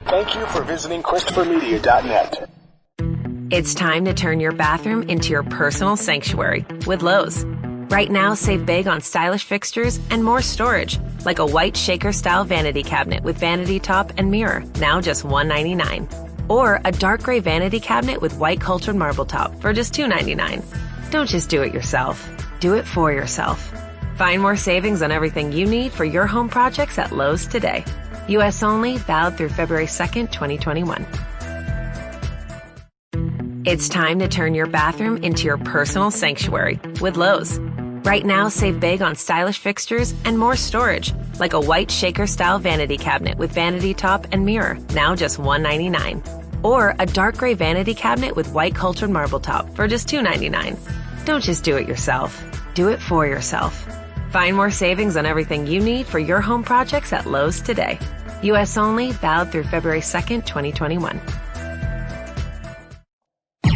Thank you for visiting ChristopherMedia.net. It's time to turn your bathroom into your personal sanctuary with Lowe's. Right now, save big on stylish fixtures and more storage, like a white shaker-style vanity cabinet with vanity top and mirror, now just $199. Or a dark gray vanity cabinet with white cultured marble top for just $299. Don't just do it yourself. Do it for yourself. Find more savings on everything you need for your home projects at Lowe's today. U.S. only, valid through February 2nd, 2021. It's time to turn your bathroom into your personal sanctuary with Lowe's. Right now, save big on stylish fixtures and more storage, like a white shaker-style vanity cabinet with vanity top and mirror, now just $199. Or a dark gray vanity cabinet with white cultured marble top for just $299. Don't just do it yourself. Do it for yourself. Find more savings on everything you need for your home projects at Lowe's today. U.S. only, valid through February 2nd, 2021.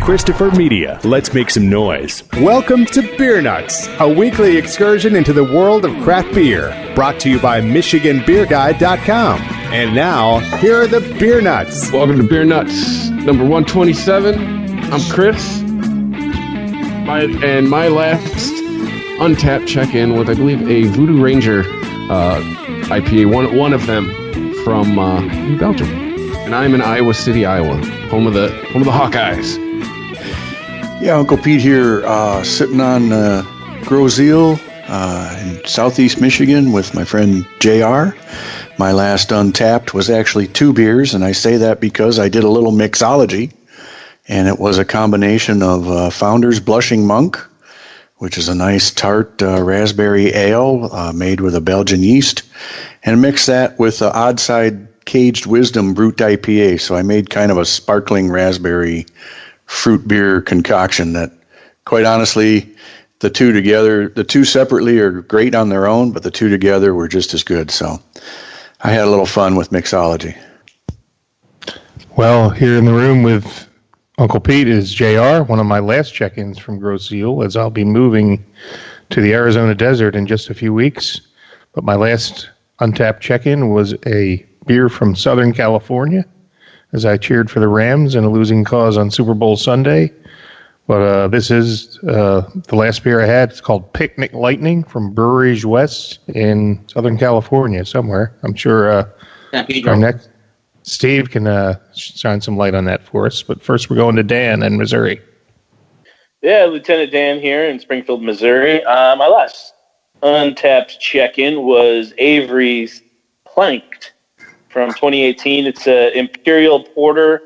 Christopher Media, let's make some noise. Welcome to Beer Nuts, a weekly excursion into the world of craft beer, brought to you by MichiganBeerGuide.com. And now, here are the Beer Nuts. Welcome to Beer Nuts, number 127. I'm Chris. My last untapped check-in was, I believe, a Voodoo Ranger IPA, one of them from New Belgium. And I'm in Iowa City, Iowa, home of the Hawkeyes. Yeah, Uncle Pete here, sitting on Gros Isle in southeast Michigan with my friend JR. My last untapped was actually 2 beers, and I say that because I did a little mixology, and it was a combination of Founder's Blushing Monk, which is a nice tart raspberry ale made with a Belgian yeast, and mixed that with the Oddside Caged Wisdom Brut IPA. So I made kind of a sparkling raspberry fruit beer concoction that, quite honestly, the two separately are great on their own, but the two together were just as good. So I had a little fun with mixology. Well, here in the room with Uncle Pete is JR, one of my last check-ins from Gros Isle, as I'll be moving to the Arizona desert in just a few weeks. But my last untapped check-in was a beer from Southern California, as I cheered for the Rams in a losing cause on Super Bowl Sunday. But this is the last beer I had. It's called Picnic Lightning from Breweries West in Southern California somewhere. I'm sure our next Steve can shine some light on that for us. But first we're going to Dan in Missouri. Yeah, Lieutenant Dan here in Springfield, Missouri. My last untapped check-in was Avery's Planked from 2018. It's an Imperial Porter,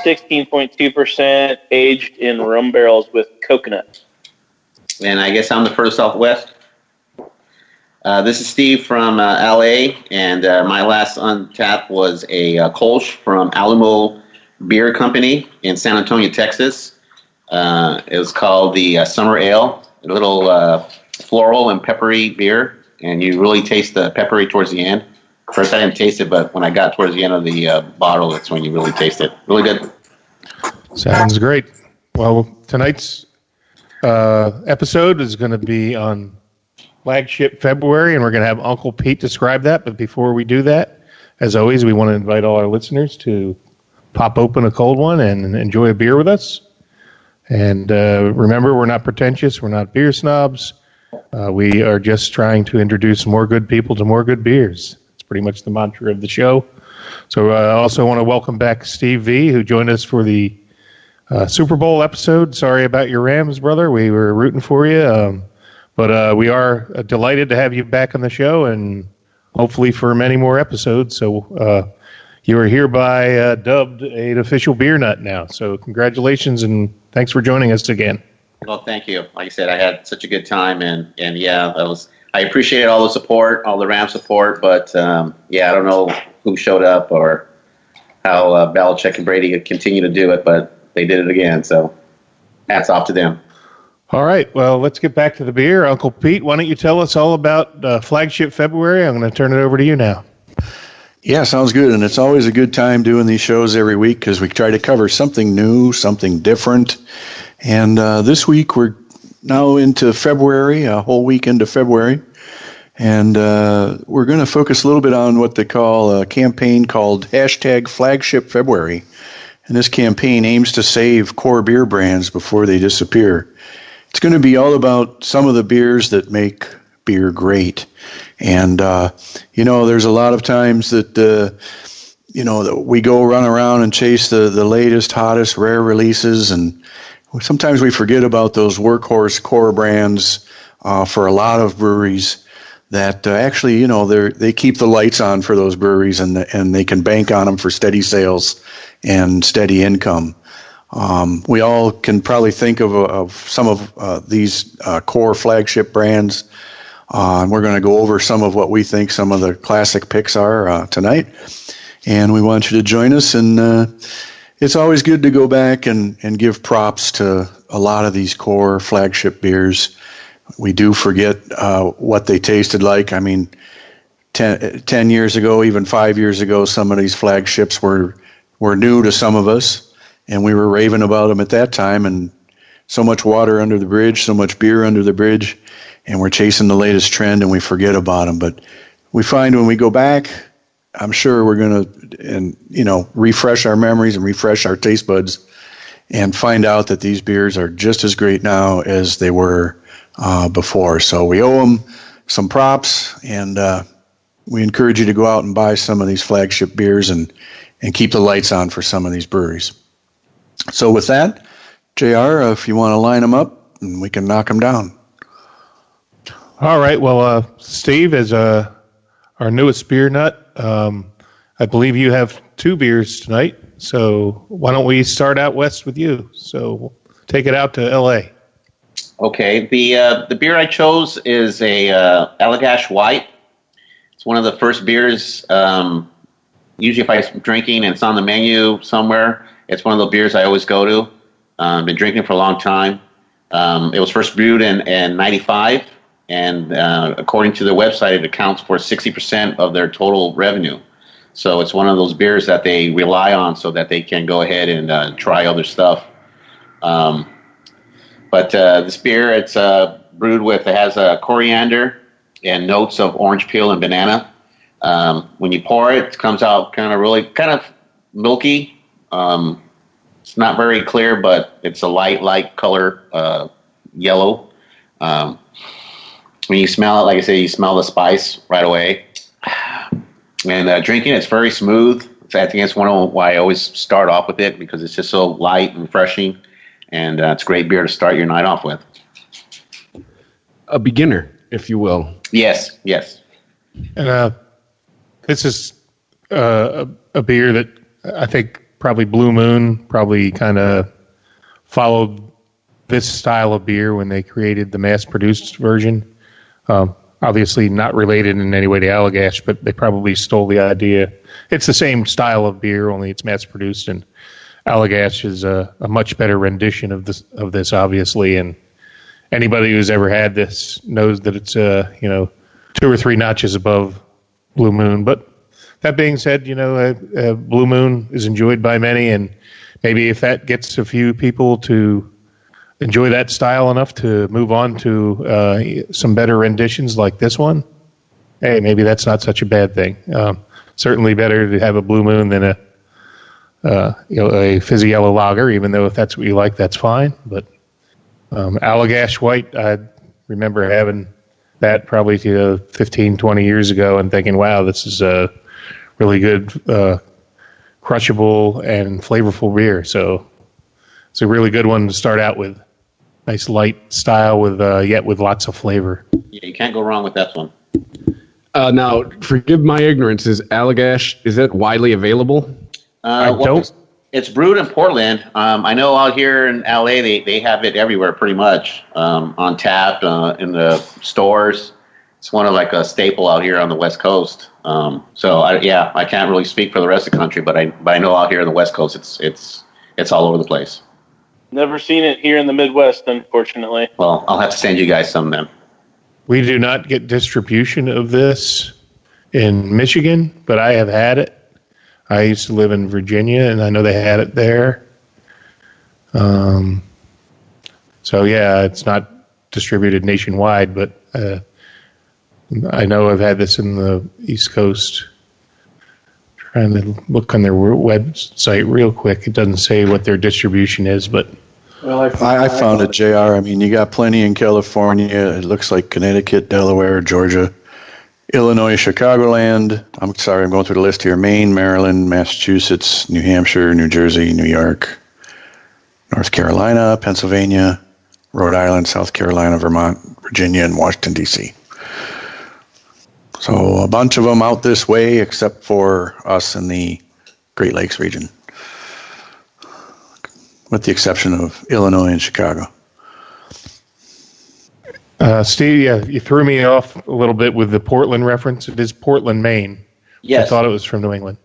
16.2%, aged in rum barrels with coconut. And I guess I'm the first Southwest. This is Steve from LA, and my last untapped was a Kolsch from Alamo Beer Company in San Antonio, Texas. It was called the Summer Ale, a little floral and peppery beer, and you really taste the peppery towards the end. First, I didn't taste it, but when I got towards the end of the bottle, that's when you really taste it. Really good. Sounds great. Well, tonight's episode is going to be on Flagship February, and we're going to have Uncle Pete describe that. But before we do that, as always, we want to invite all our listeners to pop open a cold one and enjoy a beer with us. And remember, we're not pretentious. We're not beer snobs. We are just trying to introduce more good people to more good beers. It's pretty much the mantra of the show. So I also want to welcome back Steve V, who joined us for the Super Bowl episode. Sorry about your Rams, brother. We were rooting for you. But we are delighted to have you back on the show, and hopefully for many more episodes. So you are hereby dubbed an official beer nut now. So congratulations, and thanks for joining us again. Well, thank you. Like I said, I had such a good time, and yeah, I appreciated all the support, all the Ram support, but yeah, I don't know who showed up or how Belichick and Brady could continue to do it, but they did it again, so hats off to them. All right, well, let's get back to the beer. Uncle Pete, why don't you tell us all about Flagship February? I'm going to turn it over to you now. Yeah, sounds good. And it's always a good time doing these shows every week because we try to cover something new, something different. And this week we're now into February, a whole week into February. And we're going to focus a little bit on what they call a campaign called #FlagshipFebruary. And this campaign aims to save core beer brands before they disappear. It's going to be all about some of the beers that make beer great. And, there's a lot of times that, that we go run around and chase the latest, hottest, rare releases. And sometimes we forget about those workhorse core brands for a lot of breweries that actually, they keep the lights on for those breweries and they can bank on them for steady sales and steady income. We all can probably think of some of these core flagship brands, and we're going to go over some of what we think some of the classic picks are tonight. And we want you to join us, and it's always good to go back and give props to a lot of these core flagship beers. We do forget what they tasted like. I mean, 10 years ago, even 5 years ago, some of these flagships were new to some of us, and we were raving about them at that time. And so much water under the bridge, so much beer under the bridge, and we're chasing the latest trend, and we forget about them. But we find when we go back, I'm sure we're going to, refresh our memories and refresh our taste buds and find out that these beers are just as great now as they were before. So we owe them some props, and we encourage you to go out and buy some of these flagship beers and keep the lights on for some of these breweries. So with that, JR, if you want to line them up, and we can knock them down. All right. Well, Steve, as our newest beer nut, I believe you have 2 beers tonight. So why don't we start out west with you? So take it out to L.A. Okay, the beer I chose is a Allagash White. It's one of the first beers. Usually, if I'm drinking and it's on the menu somewhere, it's one of the beers I always go to. Been drinking for a long time. It was first brewed in '95, and according to their website, it accounts for 60% of their total revenue. So it's one of those beers that they rely on so that they can go ahead and try other stuff. But this beer, it's brewed with, it has coriander and notes of orange peel and banana. When you pour it, it comes out kind of milky. It's not very clear, but it's a light color, yellow. When you smell it, like I say, you smell the spice right away. And drinking, it's very smooth. I think it's one of why I always start off with it, because it's just so light and refreshing. And it's a great beer to start your night off with. A beginner, if you will. Yes. And this is a beer that I think probably Blue Moon probably kind of followed this style of beer when they created the mass-produced version. Obviously not related in any way to Allagash, but they probably stole the idea. It's the same style of beer, only it's mass-produced, and Allagash is a much better rendition of this, obviously. And anybody who's ever had this knows that it's 2 or 3 notches above Blue Moon. But that being said, Blue Moon is enjoyed by many, and maybe if that gets a few people to enjoy that style enough to move on to some better renditions like this one, hey, maybe that's not such a bad thing. Certainly better to have a Blue Moon than a fizzy yellow lager, even though if that's what you like, that's fine. But Allagash White, I remember having that probably 15, 20 years ago and thinking, wow, this is a really good, crushable and flavorful beer. So it's a really good one to start out with. Nice light style with yet with lots of flavor. Yeah, you can't go wrong with that one. Now, forgive my ignorance. Is Allagash, is it widely available? It's brewed in Portland. I know out here in LA, they have it everywhere pretty much, on tap, in the stores. It's one of like a staple out here on the West Coast. I can't really speak for the rest of the country, but I know out here on the West Coast, it's all over the place. Never seen it here in the Midwest, unfortunately. Well, I'll have to send you guys some then. We do not get distribution of this in Michigan, but I have had it. I used to live in Virginia, and I know they had it there. It's not distributed nationwide, but I know I've had this in the East Coast. Trying to look on their website real quick. It doesn't say what their distribution is, but well, I found it, JR. I mean, you got plenty in California. It looks like Connecticut, Delaware, Georgia, Illinois, Chicagoland. I'm sorry, I'm going through the list here. Maine, Maryland, Massachusetts, New Hampshire, New Jersey, New York, North Carolina, Pennsylvania, Rhode Island, South Carolina, Vermont, Virginia, and Washington, D.C. So a bunch of them out this way, except for us in the Great Lakes region, with the exception of Illinois and Chicago. Steve, yeah, you threw me off a little bit with the Portland reference. It is Portland, Maine. Yes. I thought it was from New England.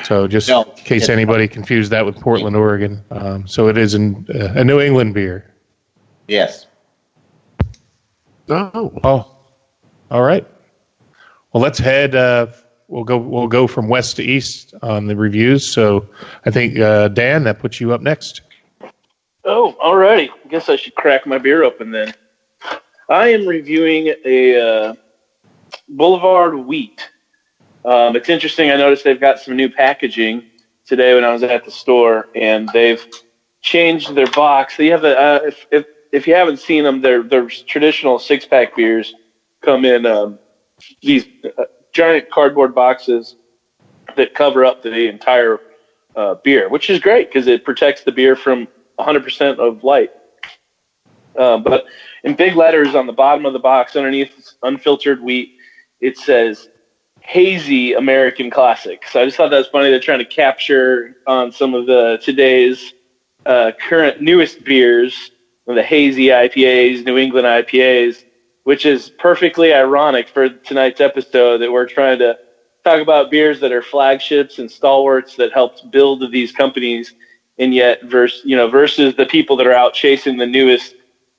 So just in case anybody confused that with Portland, Oregon. So it is a New England beer. Yes. Oh, all right. Well, let's head. We'll go from west to east on the reviews. So I think Dan, that puts you up next. Oh, all righty. I guess I should crack my beer open then. I am reviewing a Boulevard Wheat. It's interesting. I noticed they've got some new packaging today when I was at the store, and they've changed their box. They have if you haven't seen them, their traditional 6-pack beers come in these giant cardboard boxes that cover up the entire beer, which is great because it protects the beer from 100% of light. But in big letters on the bottom of the box underneath unfiltered wheat, it says hazy American classic. So I just thought that was funny. They're trying to capture on some of today's current newest beers, the hazy IPAs, New England IPAs, which is perfectly ironic for tonight's episode that we're trying to talk about beers that are flagships and stalwarts that helped build these companies, and yet versus the people that are out chasing the newest,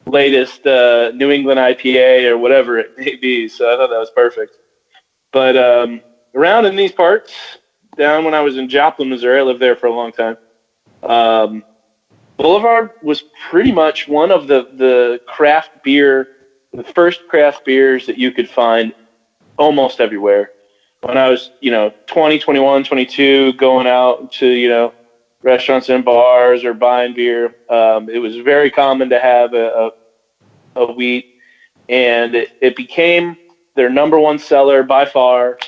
latest New England IPA or whatever it may be. So I thought that was perfect. But around in these parts, down when I was in Joplin, Missouri, I lived there for a long time. Boulevard was pretty much one of the first craft beers that you could find almost everywhere. When I was, 20, 21, 22, going out to, restaurants and bars or buying beer, it was very common to have a wheat, and it became their number one seller by far,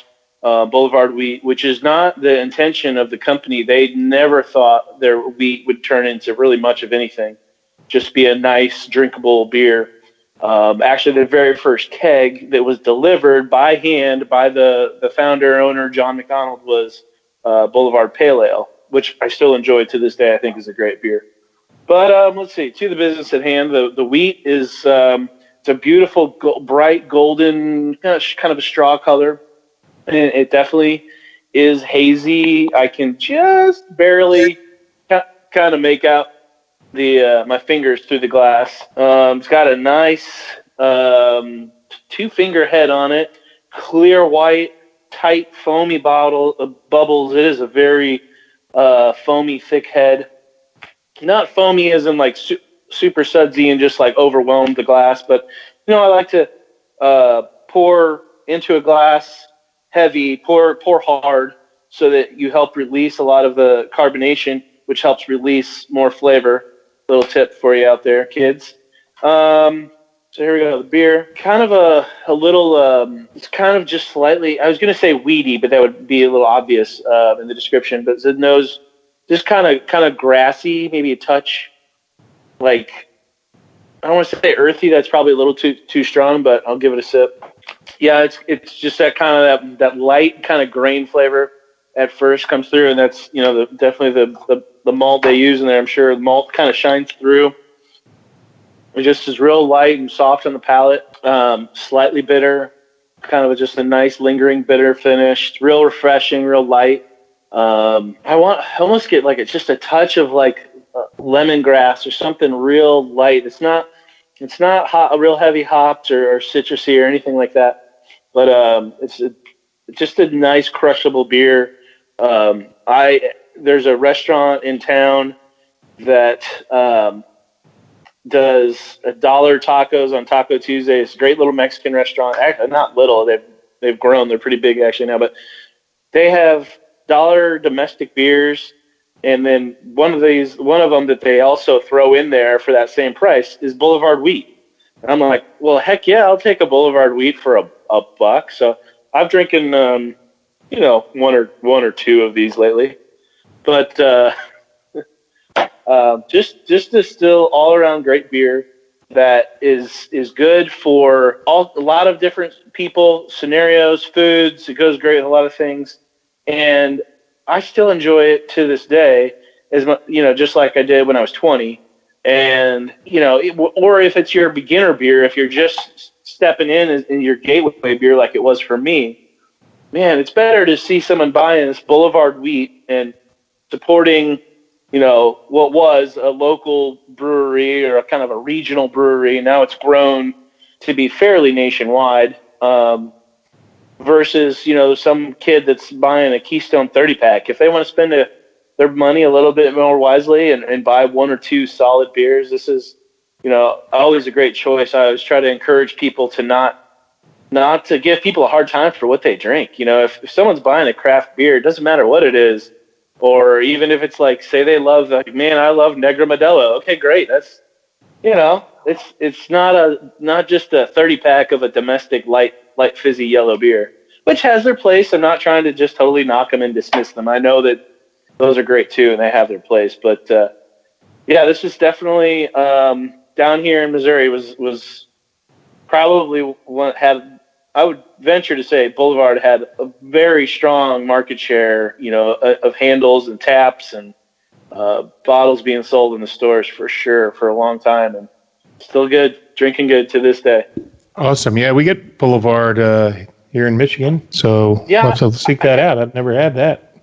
Boulevard Wheat, which is not the intention of the company. They never thought their wheat would turn into really much of anything, just be a nice, drinkable beer. Actually, the very first keg that was delivered by hand by the founder, owner, John McDonald, was Boulevard Pale Ale, which I still enjoy to this day. I think is a great beer. But let's see, to the business at hand, the wheat is it's a beautiful, bright golden, kind of a straw color. And it definitely is hazy. I can just barely kind of make out my fingers through the glass. It's got a nice 2-finger head on it, clear white, tight, foamy bubbles. It is a very foamy, thick head. Not foamy as in like super sudsy and just like overwhelmed the glass, but I like to pour into a glass heavy, pour hard, so that you help release a lot of the carbonation, which helps release more flavor. Little tip for you out there, kids. So here we go. The beer, kind of a little, it's kind of just slightly, I was going to say weedy, but that would be a little obvious in the description. But the nose, just kind of grassy, maybe a touch, like, I don't want to say earthy. That's probably a little too strong, but I'll give it a sip. Yeah, it's just that kind of that light kind of grain flavor at first comes through, and that's definitely the malt they use in there. I'm sure the malt kind of shines through. It just is real light and soft on the palate, slightly bitter, kind of just a nice lingering bitter finish. Real refreshing, real light. I almost get like it's just a touch of like lemongrass or something real light. It's not real heavy hops or citrusy or anything like that. But it's just a nice crushable beer. There's a restaurant in town that does $1 tacos on Taco Tuesday. It's a great little Mexican restaurant. Actually, not little. They've grown. They're pretty big actually now. But they have $1 domestic beers, and then one of them that they also throw in there for that same price is Boulevard Wheat. And I'm like, well, heck yeah, I'll take a Boulevard Wheat for a buck. So I've drinking, one or two of these lately, but just a still all around great beer that is good for a lot of different people, scenarios, foods. It goes great with a lot of things, and I still enjoy it to this day, just like I did when I was 20. And or if it's your beginner beer, if you're just stepping in your gateway beer, like it was for me, man, it's better to see someone buying this Boulevard Wheat and supporting, what was a local brewery or a kind of a regional brewery. Now it's grown to be fairly nationwide, versus, some kid that's buying a Keystone 30-pack. If they want to spend their money a little bit more wisely and buy one or two solid beers, this is, always a great choice. I always try to encourage people to not to give people a hard time for what they drink. If someone's buying a craft beer, it doesn't matter what it is, or even if it's like, say they love, man, I love Negra Modelo. Okay, great. That's, it's not just a 30-pack of a domestic light fizzy yellow beer, which has their place. I'm not trying to just totally knock them and dismiss them. I know that those are great too, and they have their place. But this is definitely down here in Missouri was probably one I would venture to say Boulevard had a very strong market share, of handles and taps and bottles being sold in the stores for sure for a long time, and still good, drinking good to this day. Awesome. Yeah, we get Boulevard here in Michigan, so we'll have to seek that out. I've never had that.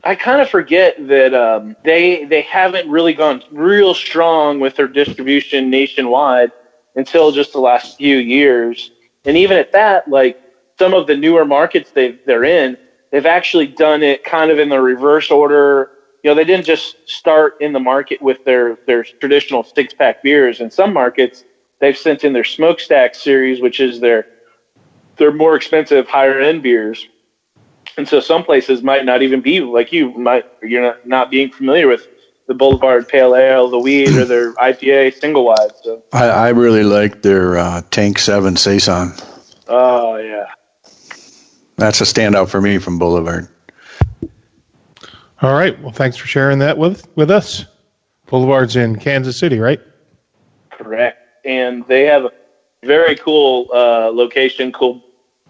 I kind of forget that they haven't really gone real strong with their distribution nationwide until just the last few years. And even at that, like some of the newer markets they're in, they've actually done it kind of in the reverse order. They didn't just start in the market with their traditional 6-pack beers. In some markets, they've sent in their Smokestack series, which is their more expensive, higher end beers. And so some places might not even be like you're not being familiar with the Boulevard Pale Ale, the Wheat, or their IPA single wide. So I really like their Tank 7 Saison. Oh yeah, that's a standout for me from Boulevard. All right. Well, thanks for sharing that with us. Boulevard's in Kansas City, right? Correct. And they have a very cool location, cool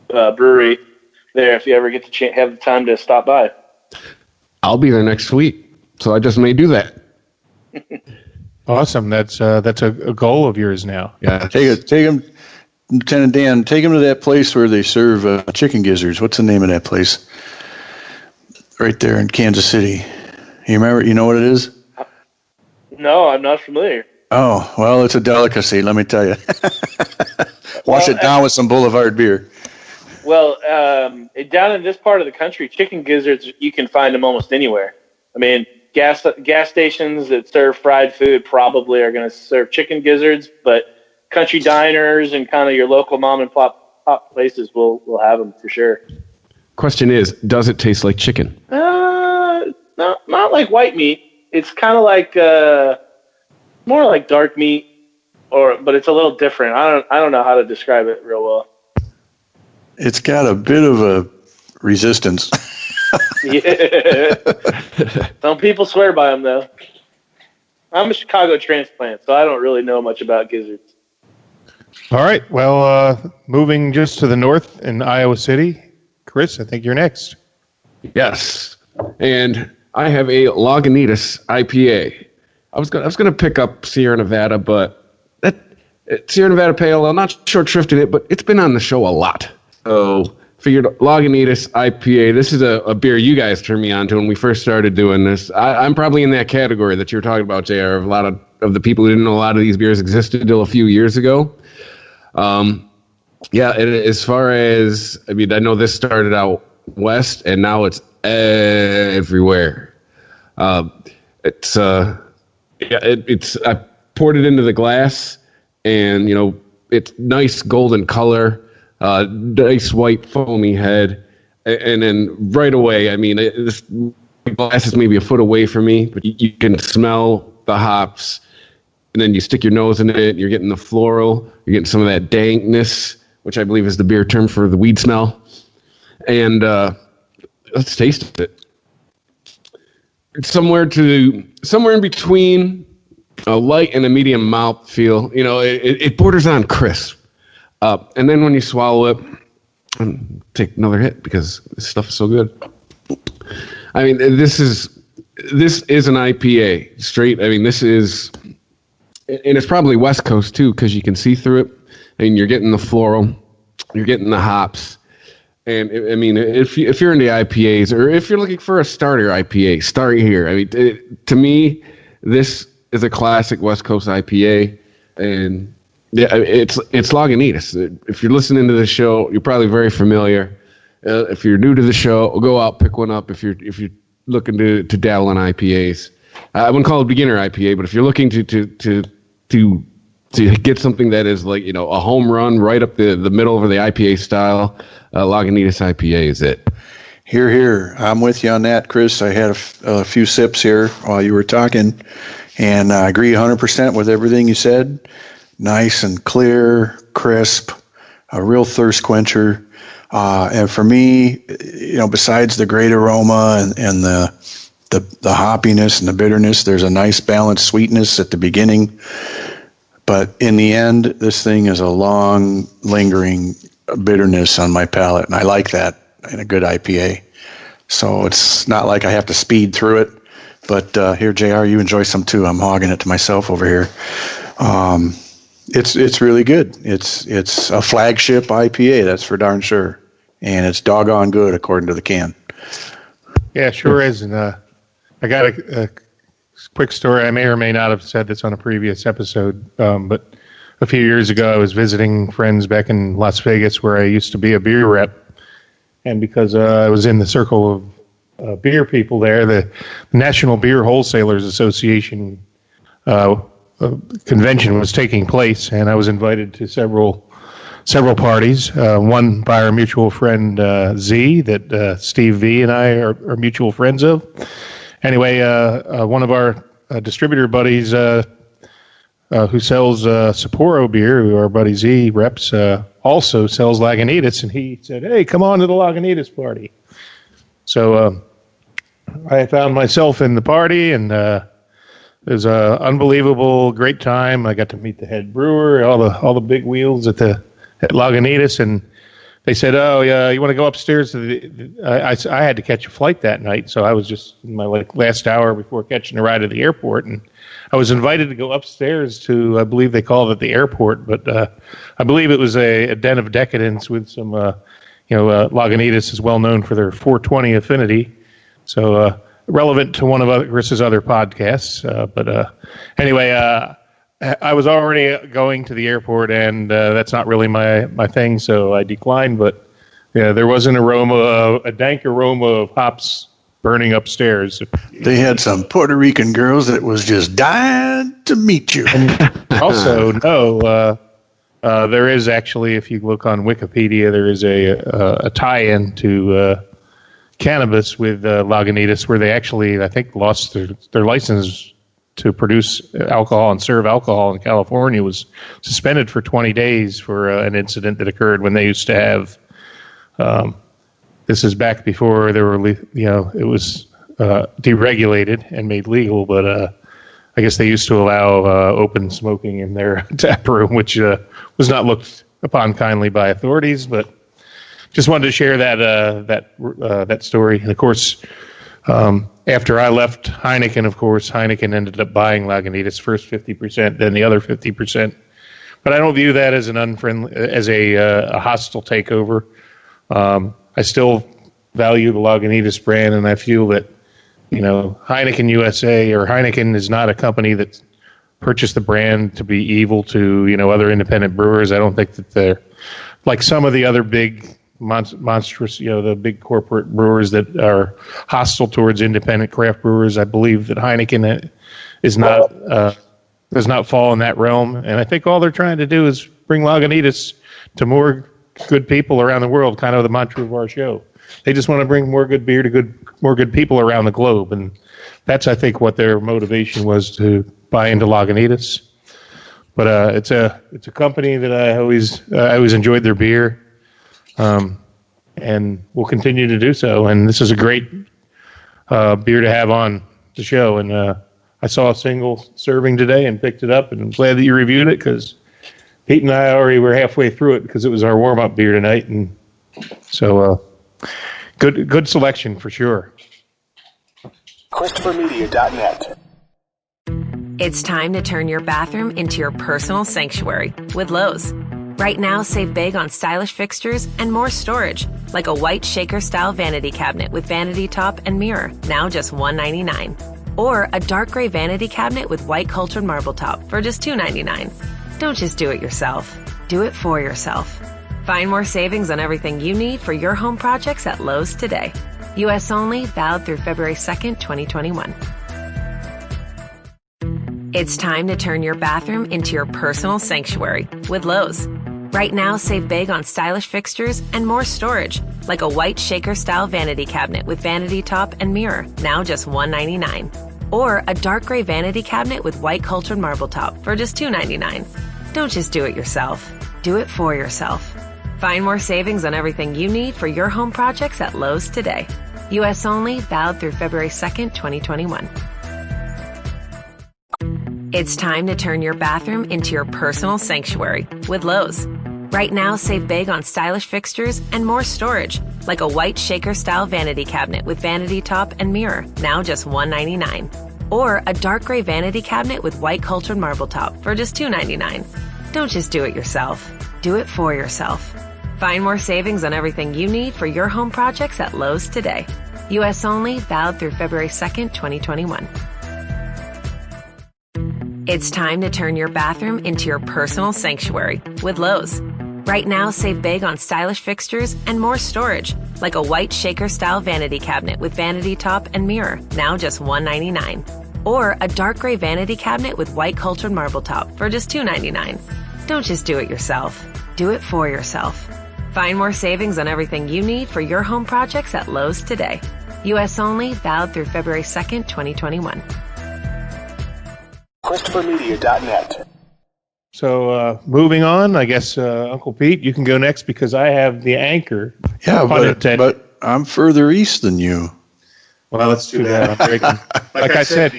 brewery there. If you ever get to have the time to stop by, I'll be there next week. So I just may do that. Awesome. That's a goal of yours now. Yeah. Take him, Lieutenant Dan. Take him to that place where they serve chicken gizzards. What's the name of that place? Right there in Kansas City. You remember? You know what it is? No, I'm not familiar. Oh, well, it's a delicacy. Let me tell you. Wash it down with some Boulevard beer. Well, down in this part of the country, chicken gizzards, you can find them almost anywhere. I mean, gas stations that serve fried food probably are going to serve chicken gizzards, but country diners and kind of your local mom and pop places will have them for sure. Question is, does it taste like chicken? Not like white meat. It's kind of like more like dark meat, but it's a little different. I don't know how to describe it real well. It's got a bit of a resistance. Yeah. Some people swear by them, though. I'm a Chicago transplant, so I don't really know much about gizzards. All right. Well, moving just to the north in Iowa City, Chris, I think you're next. Yes, and I have a Lagunitas IPA. I was gonna pick up Sierra Nevada, but that Sierra Nevada Pale Ale, not short shrifted it, but it's been on the show a lot. So figured Lagunitas IPA. This is a beer you guys turned me on to when we first started doing this. I'm probably in that category that you were talking about, JR, of a lot of the people who didn't know a lot of these beers existed until a few years ago. As far as, I mean, I know this started out west and now it's everywhere. I poured it into the glass, and it's nice golden color, nice white foamy head, and then right away, I mean, this glass is maybe a foot away from me, but you can smell the hops, and then you stick your nose in it, you're getting the floral, you're getting some of that dankness, which I believe is the beer term for the weed smell. And let's taste it. It's somewhere in between a light and a medium mouth feel. It borders on crisp. And then when you swallow it, take another hit because this stuff is so good. I mean, this is an IPA straight. I mean, this is, and it's probably West Coast too, because you can see through it, and you're getting the floral, you're getting the hops. And I mean, if you're into IPAs, or if you're looking for a starter IPA, start here. I mean, to me, this is a classic West Coast IPA, and yeah, it's Lagunitas. If you're listening to the show, you're probably very familiar. If you're new to the show, go out, pick one up. If you're looking to dabble in IPAs, I wouldn't call it beginner IPA, but if you're looking to get something that is like a home run right up the middle of the IPA style, Lagunitas IPA is it. Here. I'm with you on that, Chris. I had a few sips here while you were talking, and I agree 100% with everything you said. Nice and clear, crisp, a real thirst quencher. And for me, besides the great aroma and the hoppiness and the bitterness, there's a nice balanced sweetness at the beginning. But in the end, this thing is a long, lingering bitterness on my palate, and I like that in a good IPA. So it's not like I have to speed through it. But here, JR, you enjoy some too. I'm hogging it to myself over here. It's really good. It's a flagship IPA, that's for darn sure, and it's doggone good according to the can. Yeah, sure is. And I got a quick story. I may or may not have said this on a previous episode, but a few years ago I was visiting friends back in Las Vegas where I used to be a beer rep. And because I was in the circle of beer people there, the National Beer Wholesalers Association convention was taking place, and I was invited to several parties. One by our mutual friend Z, that Steve V and I are mutual friends of. Anyway, one of our distributor buddies who sells Sapporo beer, who our buddy Z reps, also sells Lagunitas, and he said, "Hey, come on to the Lagunitas party." So I found myself in the party, and it was an unbelievable, great time. I got to meet the head brewer, all the big wheels at Lagunitas, and they said, "Oh, yeah, you want to go upstairs to the?" I had to catch a flight that night, so I was just in my last hour before catching a ride to the airport, and I was invited to go upstairs to, I believe they called it the airport, but I believe it was a den of decadence with some, Lagunitas is well known for their 420 affinity, so relevant to one of Chris's other podcasts. But anyway, I was already going to the airport, and that's not really my thing, so I declined. But yeah, there was a dank aroma of hops burning upstairs. They had some Puerto Rican girls that was just dying to meet you. And also, there is actually, if you look on Wikipedia, there is a tie-in to cannabis with Lagunitas, where they actually, I think, lost their license to produce alcohol and serve alcohol in California, was suspended for 20 days for an incident that occurred when they used to have. This is back before there were, it was deregulated and made legal, but I guess they used to allow open smoking in their tap room, which was not looked upon kindly by authorities. But just wanted to share that story. And of course, after I left Heineken, Heineken ended up buying Lagunitas, first 50%, then the other 50%. But I don't view that as a hostile takeover. I still value the Lagunitas brand, and I feel that, Heineken USA or Heineken is not a company that purchased the brand to be evil to, other independent brewers. I don't think that they're like some of the other big monstrous, the big corporate brewers that are hostile towards independent craft brewers. I believe that Heineken is not does not fall in that realm. And I think all they're trying to do is bring Lagunitas to more good people around the world, kind of the mantra of our show. They just want to bring more good beer to more good people around the globe. And that's, I think, what their motivation was to buy into Lagunitas. But it's a company that I always enjoyed their beer, and will continue to do so. And this is a great beer to have on the show. And I saw a single serving today and picked it up, and I'm glad that you reviewed it, because Pete and I already were halfway through it because it was our warm-up beer tonight. And so good selection for sure. ChristopherMedia.net. It's time to turn your bathroom into your personal sanctuary with Lowe's. Right now, save big on stylish fixtures and more storage, like a white shaker-style vanity cabinet with vanity top and mirror, now just $199. Or a dark gray vanity cabinet with white cultured marble top for just $299. Don't just do it yourself. Do it for yourself. Find more savings on everything you need for your home projects at Lowe's today. U.S. only, valid through February 2nd, 2021. It's time to turn your bathroom into your personal sanctuary with Lowe's. Right now, save big on stylish fixtures and more storage, like a white shaker-style vanity cabinet with vanity top and mirror, now just $199. Or a dark gray vanity cabinet with white cultured marble top for just $299. Don't just do it yourself. Do it for yourself. Find more savings on everything you need for your home projects at Lowe's today. U.S. only, valid through February 2nd, 2021. It's time to turn your bathroom into your personal sanctuary with Lowe's. Right now, save big on stylish fixtures and more storage, like a white shaker-style vanity cabinet with vanity top and mirror, now just $199. Or a dark gray vanity cabinet with white cultured marble top for just $299. Don't just do it yourself. Do it for yourself. Find more savings on everything you need for your home projects at Lowe's today. U.S. only, valid through February 2nd, 2021. It's time to turn your bathroom into your personal sanctuary with Lowe's. Right now, save big on stylish fixtures and more storage, like a white shaker-style vanity cabinet with vanity top and mirror, now just $199. Or a dark gray vanity cabinet with white cultured marble top for just $299. Don't just do it yourself. Do it for yourself. Find more savings on everything you need for your home projects at Lowe's today. U.S. only, valid through February 2nd, 2021. ChristopherMedia.net. So moving on, I guess, Uncle Pete, you can go next because I have the Anchor. Yeah, but I'm further east than you. Well, let's do that. Like I said,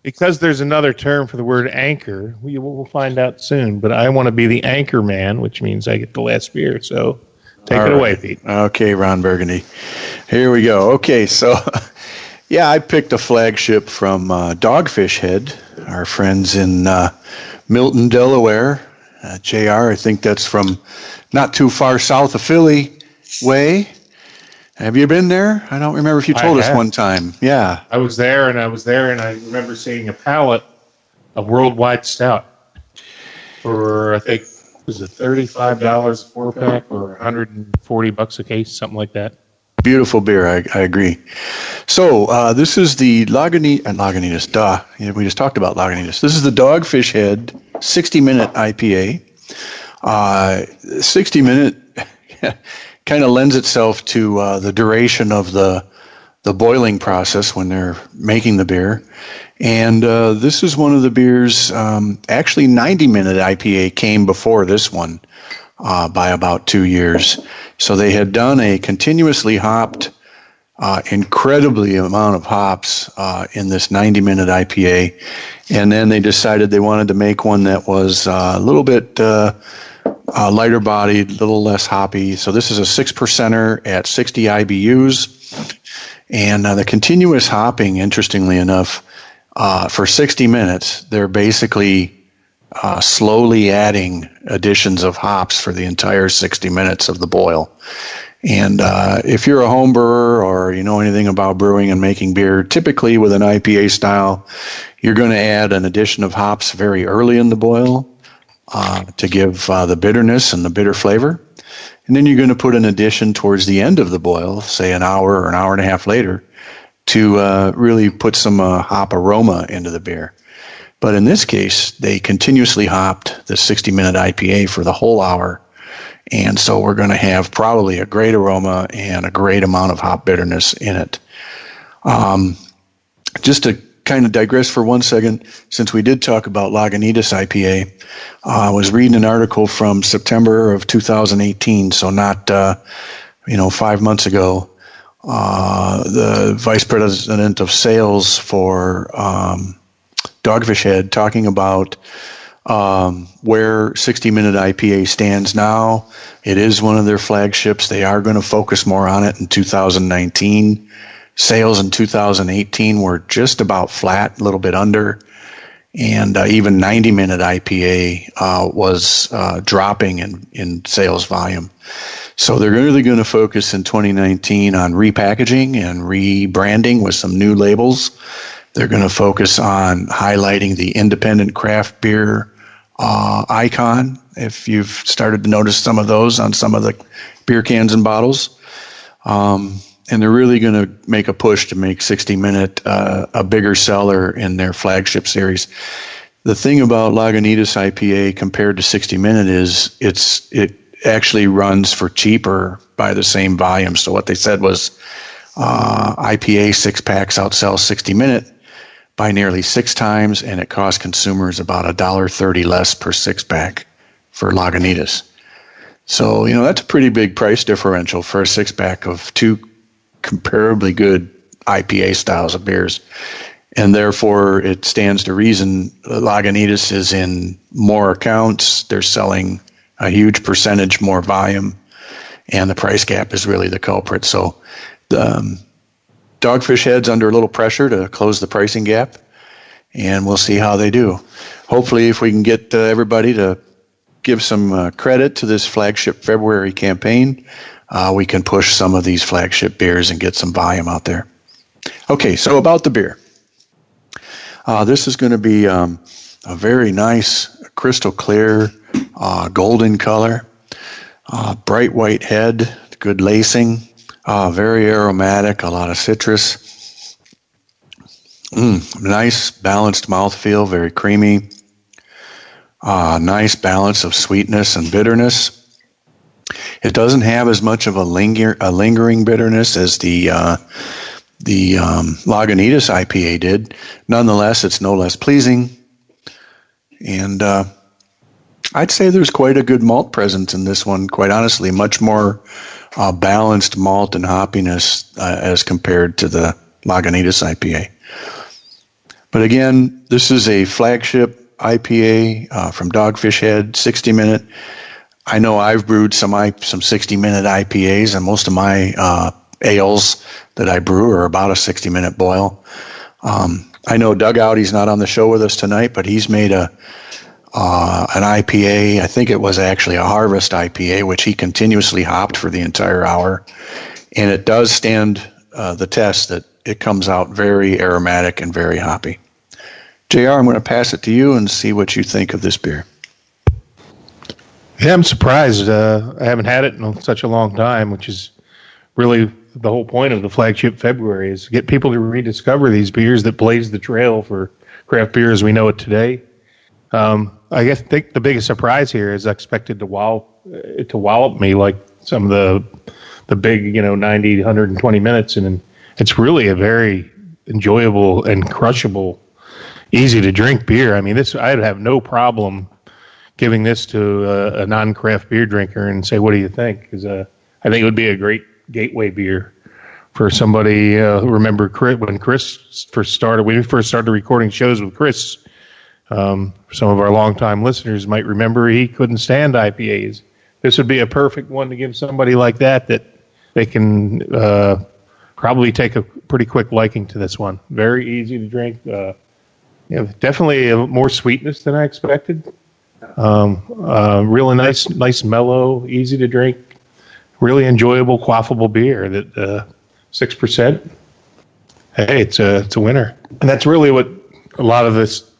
because there's another term for the word anchor, we'll find out soon. But I want to be the anchor man, which means I get the last beer. So take it away, Pete. Okay, Ron Burgundy. Here we go. Okay, so yeah, I picked a flagship from Dogfish Head, our friends in Milton, Delaware. JR, I think that's from not too far south of Philly way. Have you been there? I don't remember if you told us one time. Yeah. I was there, and I remember seeing a pallet of Worldwide Stout for, I think, was it $35 a 4-pack or $140 a case, something like that. Beautiful beer, I agree. So this is the Lagunitas, duh. Yeah, we just talked about Lagunitas. This is the Dogfish Head 60-minute IPA. 60-minute kind of lends itself to the duration of the boiling process when they're making the beer. And this is one of the beers, actually 90-minute IPA came before this one by about 2 years. So they had done a continuously hopped, incredibly amount of hops in this 90-minute IPA. And then they decided they wanted to make one that was a little bit lighter bodied, a little less hoppy. So this is a 6%er at 60 IBUs. And the continuous hopping, interestingly enough, for 60 minutes, they're basically slowly adding additions of hops for the entire 60 minutes of the boil. And if you're a home brewer or you know anything about brewing and making beer, typically with an IPA style, you're going to add an addition of hops very early in the boil to give the bitterness and the bitter flavor. And then you're going to put an addition towards the end of the boil, say an hour or an hour and a half later, to really put some hop aroma into the beer. But in this case, they continuously hopped the 60-minute IPA for the whole hour. And so we're going to have probably a great aroma and a great amount of hop bitterness in it. Just to kind of digress for 1 second, since we did talk about Lagunitas IPA, I was reading an article from September of 2018, so not 5 months ago. The vice president of sales for Dogfish Head talking about where 60-minute IPA stands now. It is one of their flagships. They are going to focus more on it in 2019. Sales in 2018 were just about flat, a little bit under, and even 90-minute IPA was dropping in sales volume. So they're really going to focus in 2019 on repackaging and rebranding with some new labels. They're going to focus on highlighting the independent craft beer icon, if you've started to notice some of those on some of the beer cans and bottles. And they're really going to make a push to make 60-minute a bigger seller in their flagship series. The thing about Lagunitas IPA compared to 60-minute is it actually runs for cheaper by the same volume. So what they said was IPA 6-packs outsell 60-minute by nearly 6 times, and it costs consumers about $1.30 less per 6-pack for Lagunitas. So, that's a pretty big price differential for a 6-pack of two comparably good IPA styles of beers. And therefore, it stands to reason Lagunitas is in more accounts. They're selling a huge percentage more volume, and the price gap is really the culprit. So Dogfish Head's under a little pressure to close the pricing gap, and we'll see how they do. Hopefully, if we can get everybody to give some credit to this flagship February campaign, we can push some of these flagship beers and get some volume out there. Okay, so about the beer. This is going to be a very nice, crystal clear, golden color, bright white head, good lacing, very aromatic, a lot of citrus. Nice, balanced mouthfeel, very creamy. Nice balance of sweetness and bitterness. It doesn't have as much of a lingering bitterness as the Lagunitas IPA did. Nonetheless, it's no less pleasing. And I'd say there's quite a good malt presence in this one, quite honestly. Much more balanced malt and hoppiness as compared to the Lagunitas IPA. But again, this is a flagship IPA from Dogfish Head, 60-minute. I know I've brewed some 60-minute IPAs, and most of my ales that I brew are about a 60-minute boil. I know Doug Out, he's not on the show with us tonight, but he's made an IPA. I think it was actually a Harvest IPA, which he continuously hopped for the entire hour. And it does stand the test that it comes out very aromatic and very hoppy. JR, I'm going to pass it to you and see what you think of this beer. Yeah, I'm surprised. I haven't had it in such a long time, which is really the whole point of the flagship February, is to get people to rediscover these beers that blazed the trail for craft beer as we know it today. I think the biggest surprise here is I expected to wallop me like some of the big, 90, 120 minutes, and it's really a very enjoyable and crushable, easy to drink beer. I mean, I'd have no problem giving this to a non-craft beer drinker and say, what do you think? Because I think it would be a great gateway beer for somebody who remember when Chris first started. When we first started recording shows with Chris, some of our longtime listeners might remember he couldn't stand IPAs. This would be a perfect one to give somebody like that they can probably take a pretty quick liking to this one. Very easy to drink. Definitely more sweetness than I expected. Really nice, mellow, easy to drink, really enjoyable, quaffable beer. That 6%. Hey, it's a winner, and that's really what a lot of this,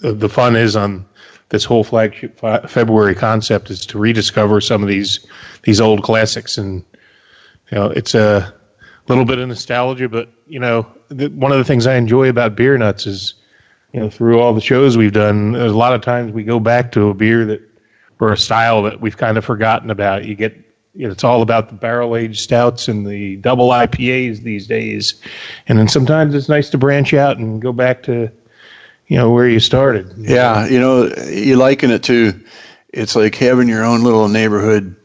the fun is on this whole flagship February concept, is to rediscover some of these old classics, and it's a little bit of nostalgia, but one of the things I enjoy about Beer Nuts is through all the shows we've done, there's a lot of times we go back to a beer or a style that we've kind of forgotten about. You get, it's all about the barrel-aged stouts and the double IPAs these days. And then sometimes it's nice to branch out and go back to, where you started. Yeah, you liken it to, it's like having your own little neighborhood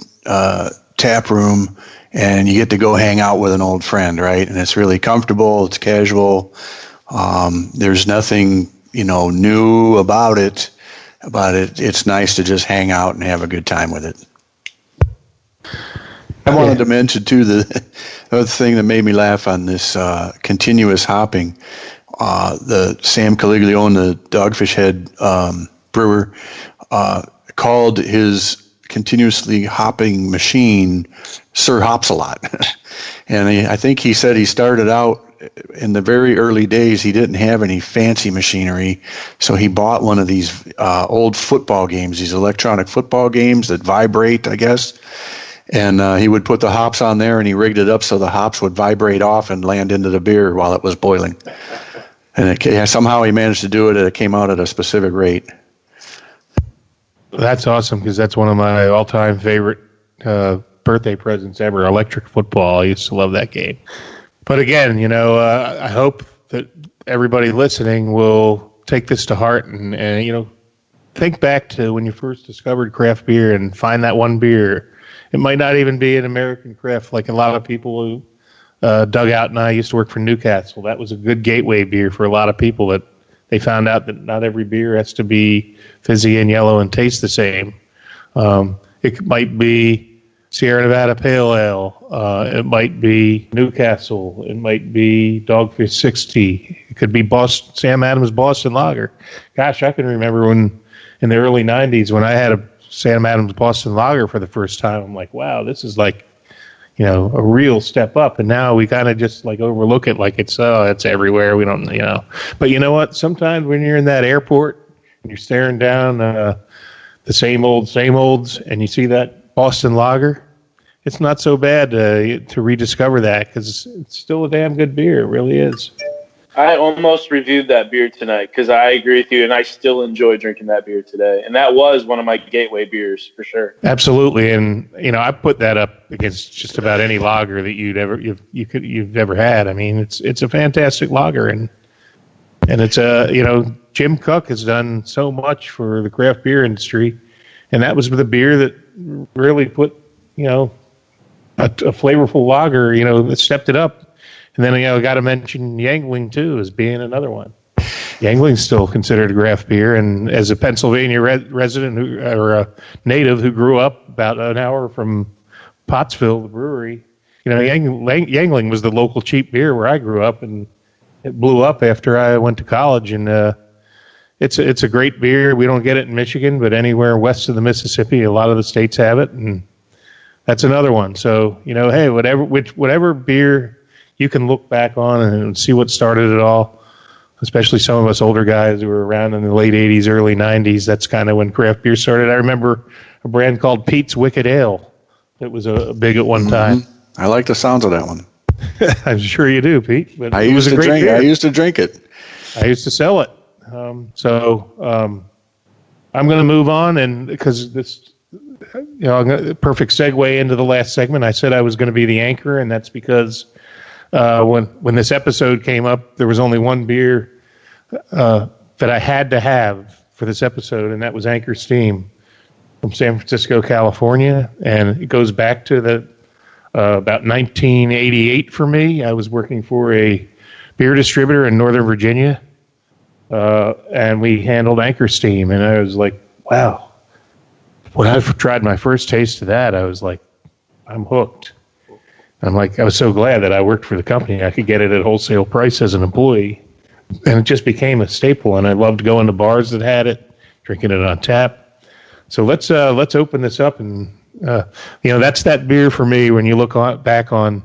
tap room, and you get to go hang out with an old friend, right? And it's really comfortable, it's casual. There's nothing, new about it, but it's nice to just hang out and have a good time with it. I wanted to mention, too, the other thing that made me laugh on this continuous hopping. The Sam Caliglione, the Dogfish Head brewer, called his continuously hopping machine Sir Hops-a-Lot. And I think he said he started out in the very early days, he didn't have any fancy machinery, so he bought one of these old football games, these electronic football games that vibrate, I guess. And he would put the hops on there, and he rigged it up so the hops would vibrate off and land into the beer while it was boiling. And somehow he managed to do it, and it came out at a specific rate. That's awesome, because that's one of my all-time favorite birthday presents ever, electric football. I used to love that game. But again, I hope that everybody listening will take this to heart and think back to when you first discovered craft beer and find that one beer. It might not even be an American craft, like a lot of people who Doug Out and I used to work for Newcastle. That was a good gateway beer for a lot of people, that they found out that not every beer has to be fizzy and yellow and taste the same. It might be Sierra Nevada Pale Ale. It might be Newcastle. It might be Dogfish 60. It could be Sam Adams Boston Lager. Gosh, I can remember when in the early 90s when I had a Sam Adams Boston Lager for the first time. I'm like, wow, this is like, a real step up. And now we kind of just like overlook it like it's everywhere. We don't, But you know what? Sometimes when you're in that airport and you're staring down the same olds, and you see that Boston Lager, it's not so bad to rediscover that, because it's still a damn good beer. It really is. I almost reviewed that beer tonight because I agree with you, and I still enjoy drinking that beer today. And that was one of my gateway beers for sure. Absolutely, and I put that up against just about any lager that you've ever had. I mean, it's a fantastic lager, and it's Jim Koch has done so much for the craft beer industry, and that was the beer that really put a flavorful lager that stepped it up. And then I got to mention Yuengling too as being another one. Yuengling's still considered a craft beer, and as a Pennsylvania resident or a native who grew up about an hour from Pottsville, the brewery, Yuengling was the local cheap beer where I grew up, and it blew up after I went to college. And it's a great beer. We don't get it in Michigan, but anywhere west of the Mississippi, a lot of the states have it, and that's another one. So hey, whatever beer you can look back on and see what started it all, especially some of us older guys who were around in the late 80s, early 90s. That's kind of when craft beer started. I remember a brand called Pete's Wicked Ale that was big at one time. I like the sounds of that one. I'm sure you do, Pete. But I used to drink it. I used to sell it. I'm going to move on, and because this, perfect segue into the last segment. I said I was going to be the anchor, and that's because when this episode came up, there was only one beer that I had to have for this episode, and that was Anchor Steam from San Francisco, California. And it goes back to about 1988 for me. I was working for a beer distributor in Northern Virginia, and we handled Anchor Steam. And I was like, wow. When I tried my first taste of that, I was like, I'm hooked. I'm like, I was so glad that I worked for the company. I could get it at wholesale price as an employee. And it just became a staple. And I loved going to bars that had it, drinking it on tap. So let's open this up. And, that's that beer for me when you look back on,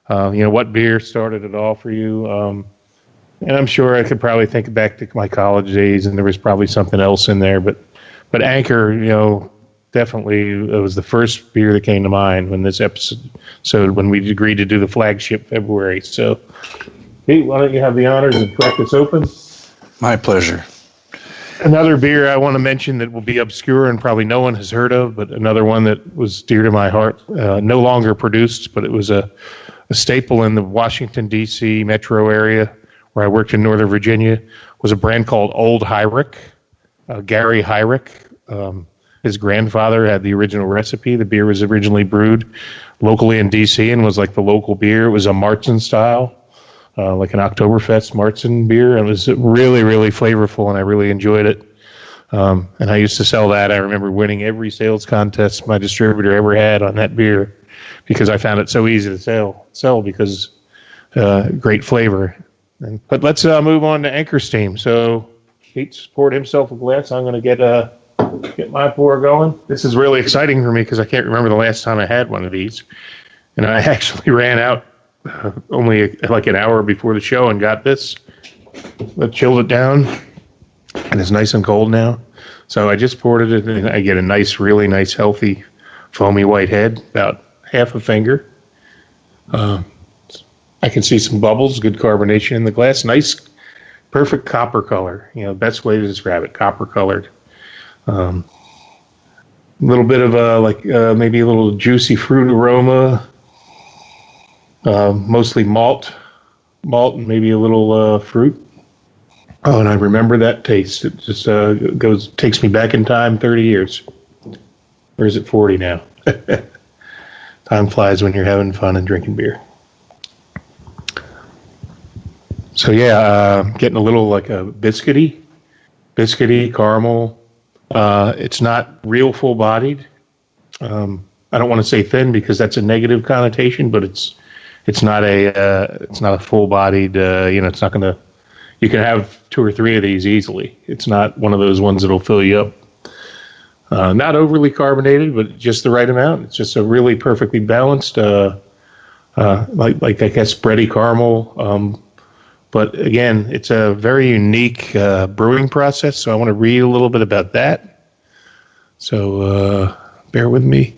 what beer started it all for you. And I'm sure I could probably think back to my college days, and there was probably something else in there. But Anchor, definitely it was the first beer that came to mind when this episode, when we agreed to do the flagship February. So, Pete, why don't you have the honors and crack this open? My pleasure. Another beer I want to mention that will be obscure and probably no one has heard of, but another one that was dear to my heart. No longer produced, but it was a staple in the Washington, D.C. metro area where I worked in Northern Virginia, was a brand called Old Hyrick. Gary Hyrick. His grandfather had the original recipe. The beer was originally brewed locally in D.C. and was like the local beer. It was a Marzen style. Like an Oktoberfest Marzen beer. It was really, really flavorful, and I really enjoyed it. And I used to sell that. I remember winning every sales contest my distributor ever had on that beer because I found it so easy to sell because great flavor. But let's move on to Anchor Steam. So Pete's poured himself a glass. I'm going to get my pour going. This is really exciting for me because I can't remember the last time I had one of these. And I actually ran out only like an hour before the show and got this. I chilled it down, and it's nice and cold now. So I just poured it, and I get a nice, really nice, healthy, foamy white head, about half a finger. I can see some bubbles, good carbonation in the glass. Nice, perfect copper color. Best way to describe it, copper colored. A little bit of maybe a little juicy fruit aroma. Mostly malt and maybe a little fruit. Oh, and I remember that taste. It just takes me back in time 30 years. Or is it 40 now? Time flies when you're having fun and drinking beer. So yeah, getting a little like a biscuity caramel. It's not real full-bodied. I don't want to say thin because that's a negative connotation, but it's not a full-bodied. It's not gonna. You can have 2 or 3 of these easily. It's not one of those ones that'll fill you up. Not overly carbonated, but just the right amount. It's just a really perfectly balanced, like I guess bready caramel. But again, it's a very unique brewing process. So I want to read a little bit about that. So bear with me.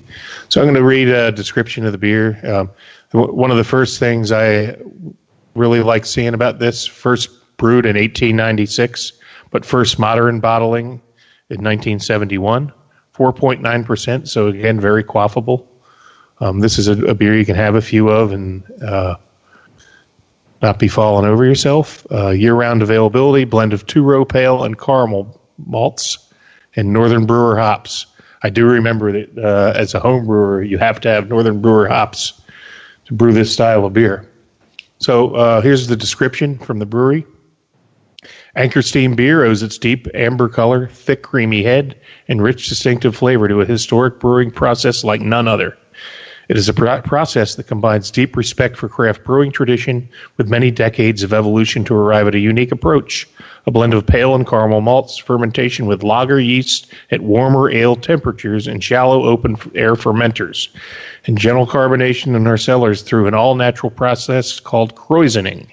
So I'm going to read a description of the beer. One of the first things I really like seeing about this, first brewed in 1896, but first modern bottling in 1971, 4.9%. So again, very quaffable. This is a beer you can have a few of and not be falling over yourself. Year-round availability, blend of two-row pale and caramel malts and Northern Brewer hops. I do remember that as a home brewer, you have to have Northern Brewer hops to brew this style of beer. So here's the description from the brewery. Anchor Steam beer owes its deep amber color, thick creamy head, and rich distinctive flavor to a historic brewing process like none other. It is a process that combines deep respect for craft brewing tradition with many decades of evolution to arrive at a unique approach, a blend of pale and caramel malts, fermentation with lager yeast at warmer ale temperatures and shallow open-air fermenters, and gentle carbonation in our cellars through an all-natural process called krausening.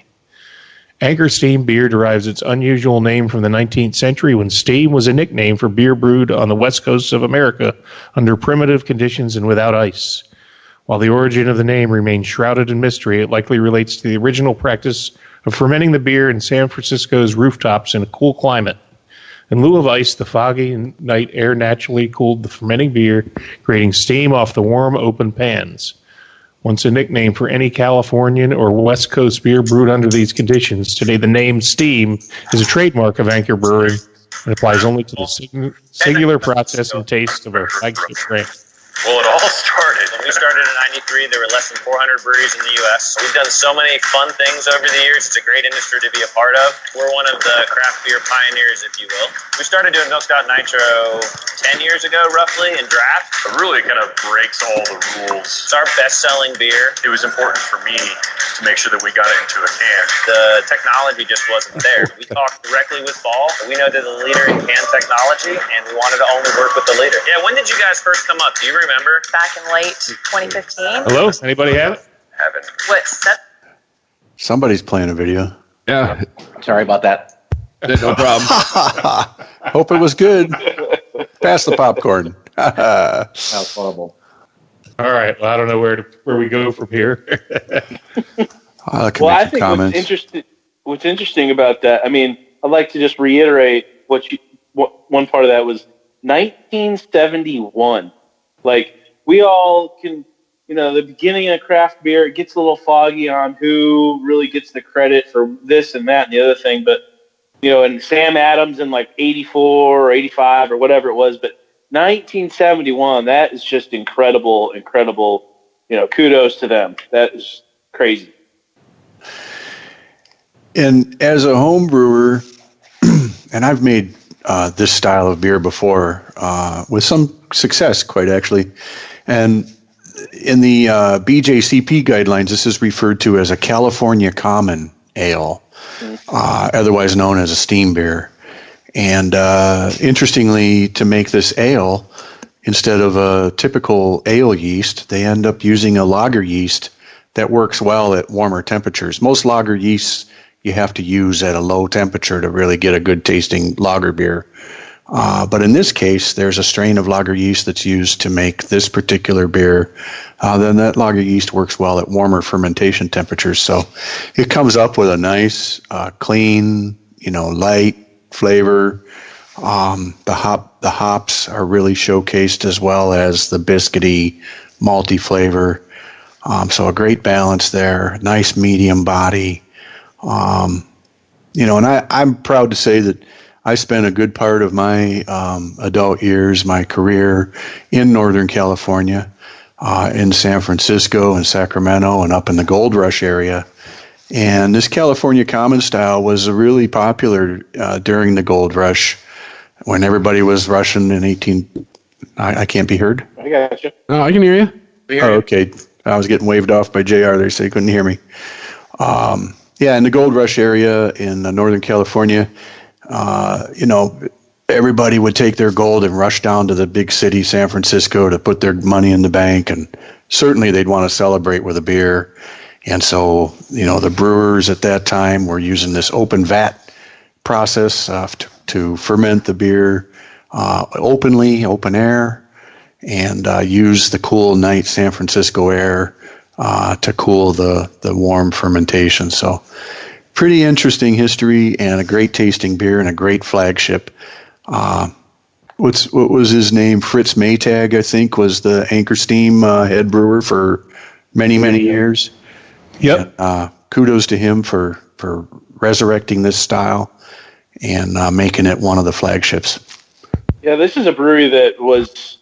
Anchor Steam beer derives its unusual name from the 19th century when steam was a nickname for beer brewed on the west coast of America under primitive conditions and without ice. While the origin of the name remains shrouded in mystery, it likely relates to the original practice of fermenting the beer in San Francisco's rooftops in a cool climate. In lieu of ice, the foggy night air naturally cooled the fermenting beer, creating steam off the warm, open pans. Once a nickname for any Californian or West Coast beer brewed under these conditions, today the name Steam is a trademark of Anchor Brewing and applies only to the singular process and taste of our flagship brand. Well, it all started. When we started in 93, there were less than 400 breweries in the U.S. We've done so many fun things over the years. It's a great industry to be a part of. We're one of the craft beer pioneers, if you will. We started doing Milk Stout Nitro 10 years ago, roughly, in draft. It really kind of breaks all the rules. It's our best-selling beer. It was important for me to make sure that we got it into a can. The technology just wasn't there. We talked directly with Ball. We know they're the leader in can technology, and we wanted to only work with the leader. Yeah, when did you guys first come up? Do you remember? Back in late 2015. Hello? Anybody have it? Haven't. What's that? Somebody's playing a video. Yeah, Sorry about that. no problem. Hope it was good. Pass the popcorn. That was horrible. All right. Well, I don't know where we go from here. I can Well, make I some think comments. what's interesting about that, I mean, I'd like to just reiterate what one part of that was 1971. Like, we all can, the beginning of craft beer, it gets a little foggy on who really gets the credit for this and that and the other thing. But, and Sam Adams in like 84 or 85 or whatever it was. But 1971, that is just incredible. Kudos to them. That is crazy. And as a home brewer, and I've made this style of beer before with some success, quite actually. And in the BJCP guidelines, this is referred to as a California Common Ale, otherwise known as a steam beer. And interestingly, to make this ale, instead of a typical ale yeast, they end up using a lager yeast that works well at warmer temperatures. Most lager yeasts you have to use at a low temperature to really get a good tasting lager beer. But in this case, there's a strain of lager yeast that's used to make this particular beer. Then that lager yeast works well at warmer fermentation temperatures. So it comes up with a nice, clean, light flavor. The hops are really showcased, as well as the biscuity, malty flavor. So a great balance there. Nice medium body. And I'm proud to say that I spent a good part of my adult years, my career in Northern California, in San Francisco and Sacramento and up in the Gold Rush area. And this California Common style was really popular during the Gold Rush, when everybody was rushing in I can't be heard? I got you. Oh, I can hear you. Okay. I was getting waved off by JR there, so he couldn't hear me. In the Gold Rush area in Northern California, everybody would take their gold and rush down to the big city, San Francisco, to put their money in the bank. And certainly they'd want to celebrate with a beer. And so, the brewers at that time were using this open vat process to ferment the beer openly, open air, and use the cool night San Francisco air to cool the warm fermentation. So pretty interesting history, and a great tasting beer, and a great flagship. What was his name? Fritz Maytag, I think, was the Anchor Steam head brewer for many, many years. Yep. And, kudos to him for resurrecting this style and making it one of the flagships. Yeah, this is a brewery that was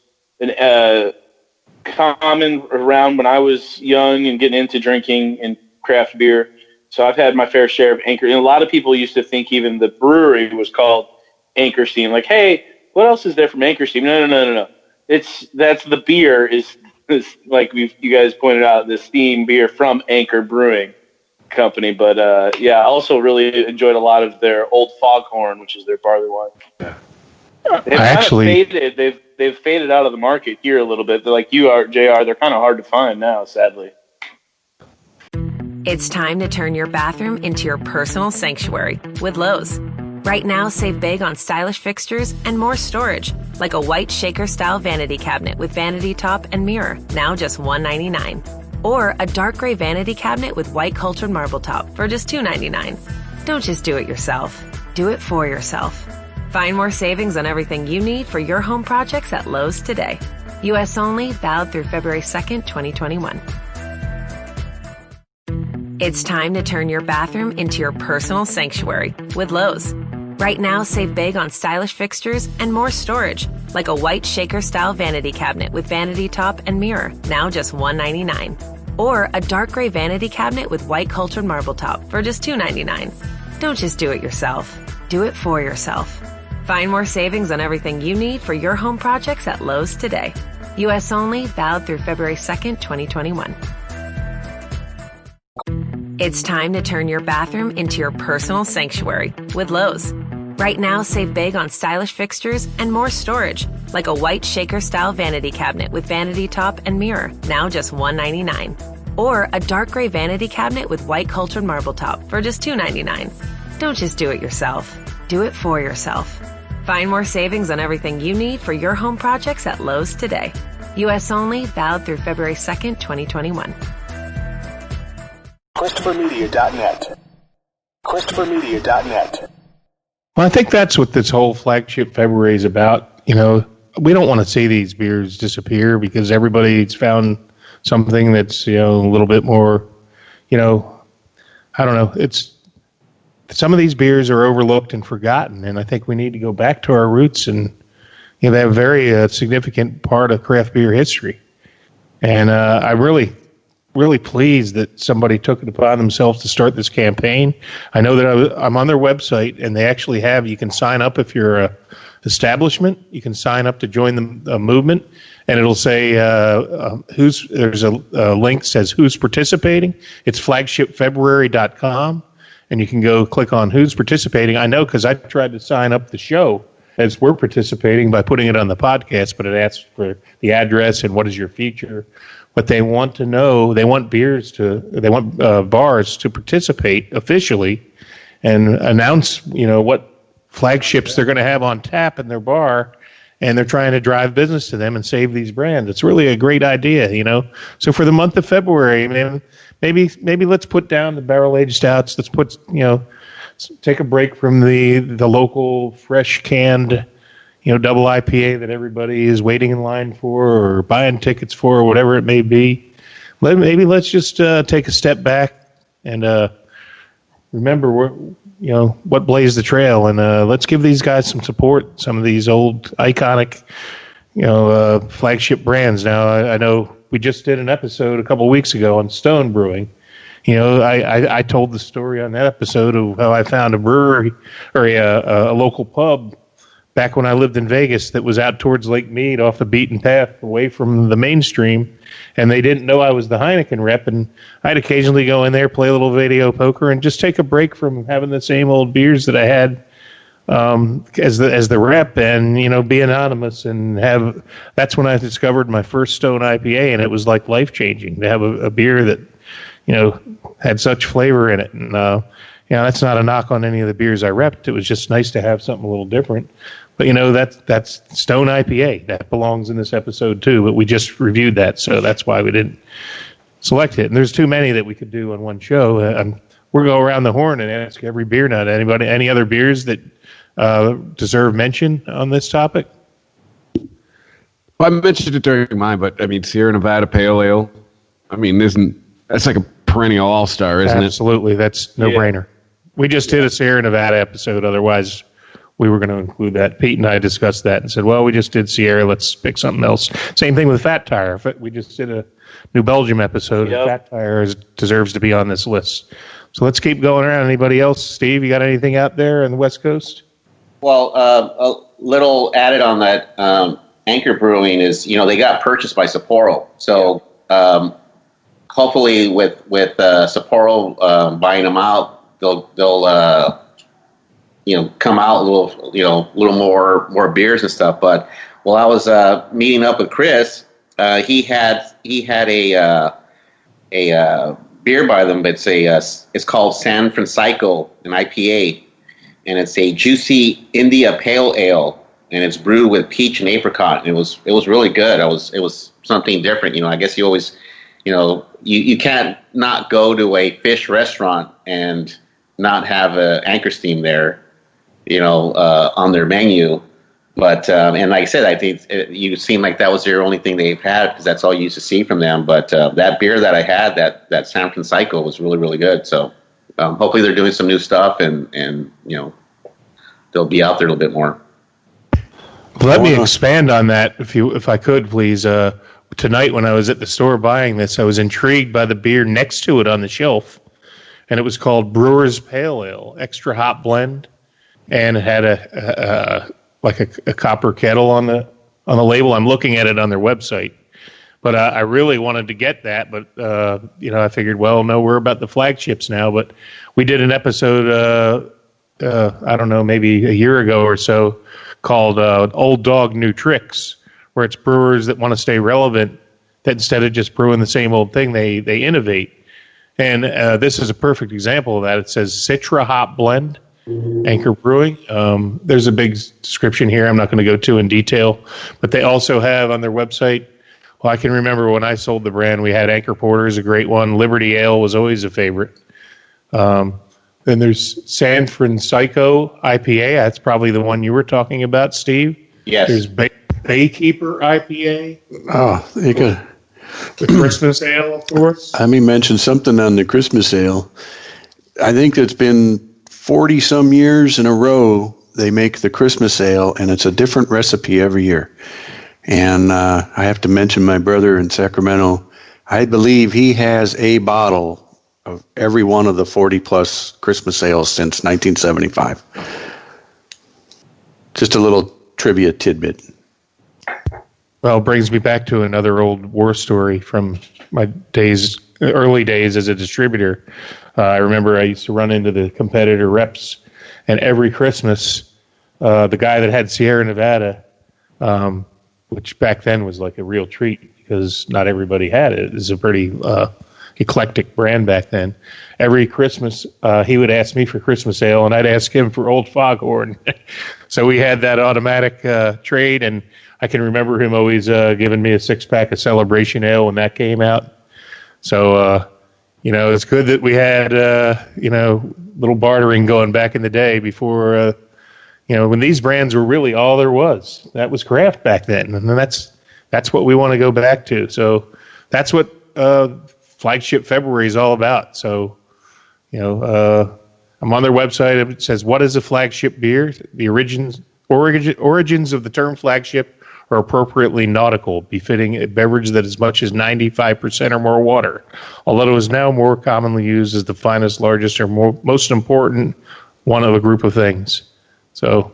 common around when I was young and getting into drinking and craft beer. So I've had my fair share of Anchor. And a lot of people used to think even the brewery was called Anchor Steam. Like, hey, what else is there from Anchor Steam? No. That's the beer is like you guys pointed out, the steam beer from Anchor Brewing Company. But I also really enjoyed a lot of their Old Foghorn, which is their barley wine. Yeah. They've faded out of the market here a little bit. They're like you are, JR. They're kind of hard to find now, sadly. It's time to turn your bathroom into your personal sanctuary with Lowe's. Right now, save big on stylish fixtures and more storage, like a white shaker-style vanity cabinet with vanity top and mirror, now just $199. Or a dark gray vanity cabinet with white cultured marble top for just $299. Don't just do it yourself. Do it for yourself. Find more savings on everything you need for your home projects at Lowe's today. U.S. only, valid through February 2nd, 2021. It's time to turn your bathroom into your personal sanctuary with Lowe's. Right now, save big on stylish fixtures and more storage, like a white shaker-style vanity cabinet with vanity top and mirror, now just $199. Or a dark gray vanity cabinet with white cultured marble top for just $299. Don't just do it yourself. Do it for yourself. Find more savings on everything you need for your home projects at Lowe's today. U.S. only, valid through February 2nd, 2021. It's time to turn your bathroom into your personal sanctuary with Lowe's. Right now, save big on stylish fixtures and more storage, like a white shaker-style vanity cabinet with vanity top and mirror, now just $199. Or a dark gray vanity cabinet with white cultured marble top for just $299. Don't just do it yourself. Do it for yourself. Find more savings on everything you need for your home projects at Lowe's today. U.S. only, valid through February 2nd, 2021. ChristopherMedia.net. ChristopherMedia.net. Well, I think that's what this whole flagship February is about. We don't want to see these beers disappear because everybody's found something that's, a little bit more, I don't know. Some of these beers are overlooked and forgotten, and I think we need to go back to our roots, and they're a very significant part of craft beer history. And I'm really pleased that somebody took it upon themselves to start this campaign. I know that I'm on their website, and they actually you can sign up if you're a establishment. You can sign up to join the movement, and it'll say there's a link that says who's participating. It's flagshipfebruary.com, and you can go click on who's participating. I know because I tried to sign up the show as we're participating by putting it on the podcast, but it asks for the address and what is your feature. But they want to know, they want bars to participate officially and announce, what flagships they're going to have on tap in their bar, and they're trying to drive business to them and save these brands. It's really a great idea, So for the month of February, maybe let's put down the barrel-aged stouts. Let's put, take a break from the local fresh canned, double IPA that everybody is waiting in line for or buying tickets for or whatever it may be. Maybe let's just take a step back and remember what blazed the trail, and let's give these guys some support, some of these old iconic, flagship brands. Now, I know we just did an episode a couple weeks ago on Stone Brewing. I told the story on that episode of how I found a brewery or a local pub back when I lived in Vegas that was out towards Lake Mead off the beaten path away from the mainstream, and they didn't know I was the Heineken rep, and I'd occasionally go in there, play a little video poker, and just take a break from having the same old beers that I had as the rep, and be anonymous and that's when I discovered my first Stone IPA, and it was like life-changing to have a beer that had such flavor in it. And that's not a knock on any of the beers I repped. It was just nice to have something a little different. But that's Stone IPA. That belongs in this episode too, but we just reviewed that, so that's why we didn't select it. And there's too many that we could do on one show. We'll go around the horn and ask every beer nut, any other beers that deserve mention on this topic? Well, I mentioned it during mine, but Sierra Nevada Pale Ale. That's like a perennial all-star, isn't it? Absolutely, that's no-brainer. We just did a Sierra Nevada episode. Otherwise, we were going to include that. Pete and I discussed that and said, well, we just did Sierra. Let's pick something else. Same thing with Fat Tire. We just did a New Belgium episode. Yep. Fat Tire deserves to be on this list. So let's keep going around. Anybody else? Steve, you got anything out there on the West Coast? Well, a little added on that, Anchor Brewing is, they got purchased by Sapporo. So hopefully with Sapporo buying them out, they'll come out a little more beers and stuff. But while I was meeting up with Chris, he had a beer by them, but it's called San Francisco, an IPA, and it's a juicy India Pale Ale, and it's brewed with peach and apricot. And it was really good. It was something different. I guess you always, you can't not go to a fish restaurant and not have Anchor Steam there, on their menu. But and like I said, I think you seem like that was their only thing they've had because that's all you used to see from them. But that beer that I had, that San Francisco, was really, really good. So hopefully they're doing some new stuff and they'll be out there a little bit more. Let me expand on that if I could, please. Tonight when I was at the store buying this, I was intrigued by the beer next to it on the shelf, and it was called Brewer's Pale Ale, extra hop blend, and it had a copper kettle on the label. I'm looking at it on their website, but I really wanted to get that. But I figured, well, no, we're about the flagships now. But we did an episode, I don't know, maybe a year ago or so, called Old Dog New Tricks, where it's brewers that want to stay relevant, that instead of just brewing the same old thing, they innovate. And this is a perfect example of that. It says Citra Hop Blend, Anchor Brewing. There's a big description here I'm not going to go to in detail, but they also have on their website, well, I can remember when I sold the brand, we had Anchor Porter is a great one. Liberty Ale was always a favorite. Then there's San Francisco IPA. That's probably the one you were talking about, Steve. Yes. There's Baykeeper IPA. Oh, you got The Christmas ale, of course. Let me mention something on the Christmas ale. I think it's been 40 some years in a row they make the Christmas ale, and it's a different recipe every year. And I have to mention my brother in Sacramento. I believe he has a bottle of every one of the 40-plus Christmas ales since 1975. Just a little trivia tidbit. Well, it brings me back to another old war story from my early days as a distributor. I remember I used to run into the competitor reps, and every Christmas, the guy that had Sierra Nevada, which back then was like a real treat because not everybody had it. It was a pretty eclectic brand back then. Every Christmas, he would ask me for Christmas ale, and I'd ask him for Old Foghorn. So we had that automatic trade, and I can remember him always giving me a 6-pack of Celebration Ale when that came out. So, it's good that we had, little bartering going back in the day before, when these brands were really all there was. That was craft back then, and that's what we want to go back to. So that's what Flagship February is all about. So, I'm on their website. It says, "What is a flagship beer? The origins of the term flagship are appropriately nautical, befitting a beverage that is much as 95% or more water, although it is now more commonly used as the finest, largest, or most important one of a group of things." So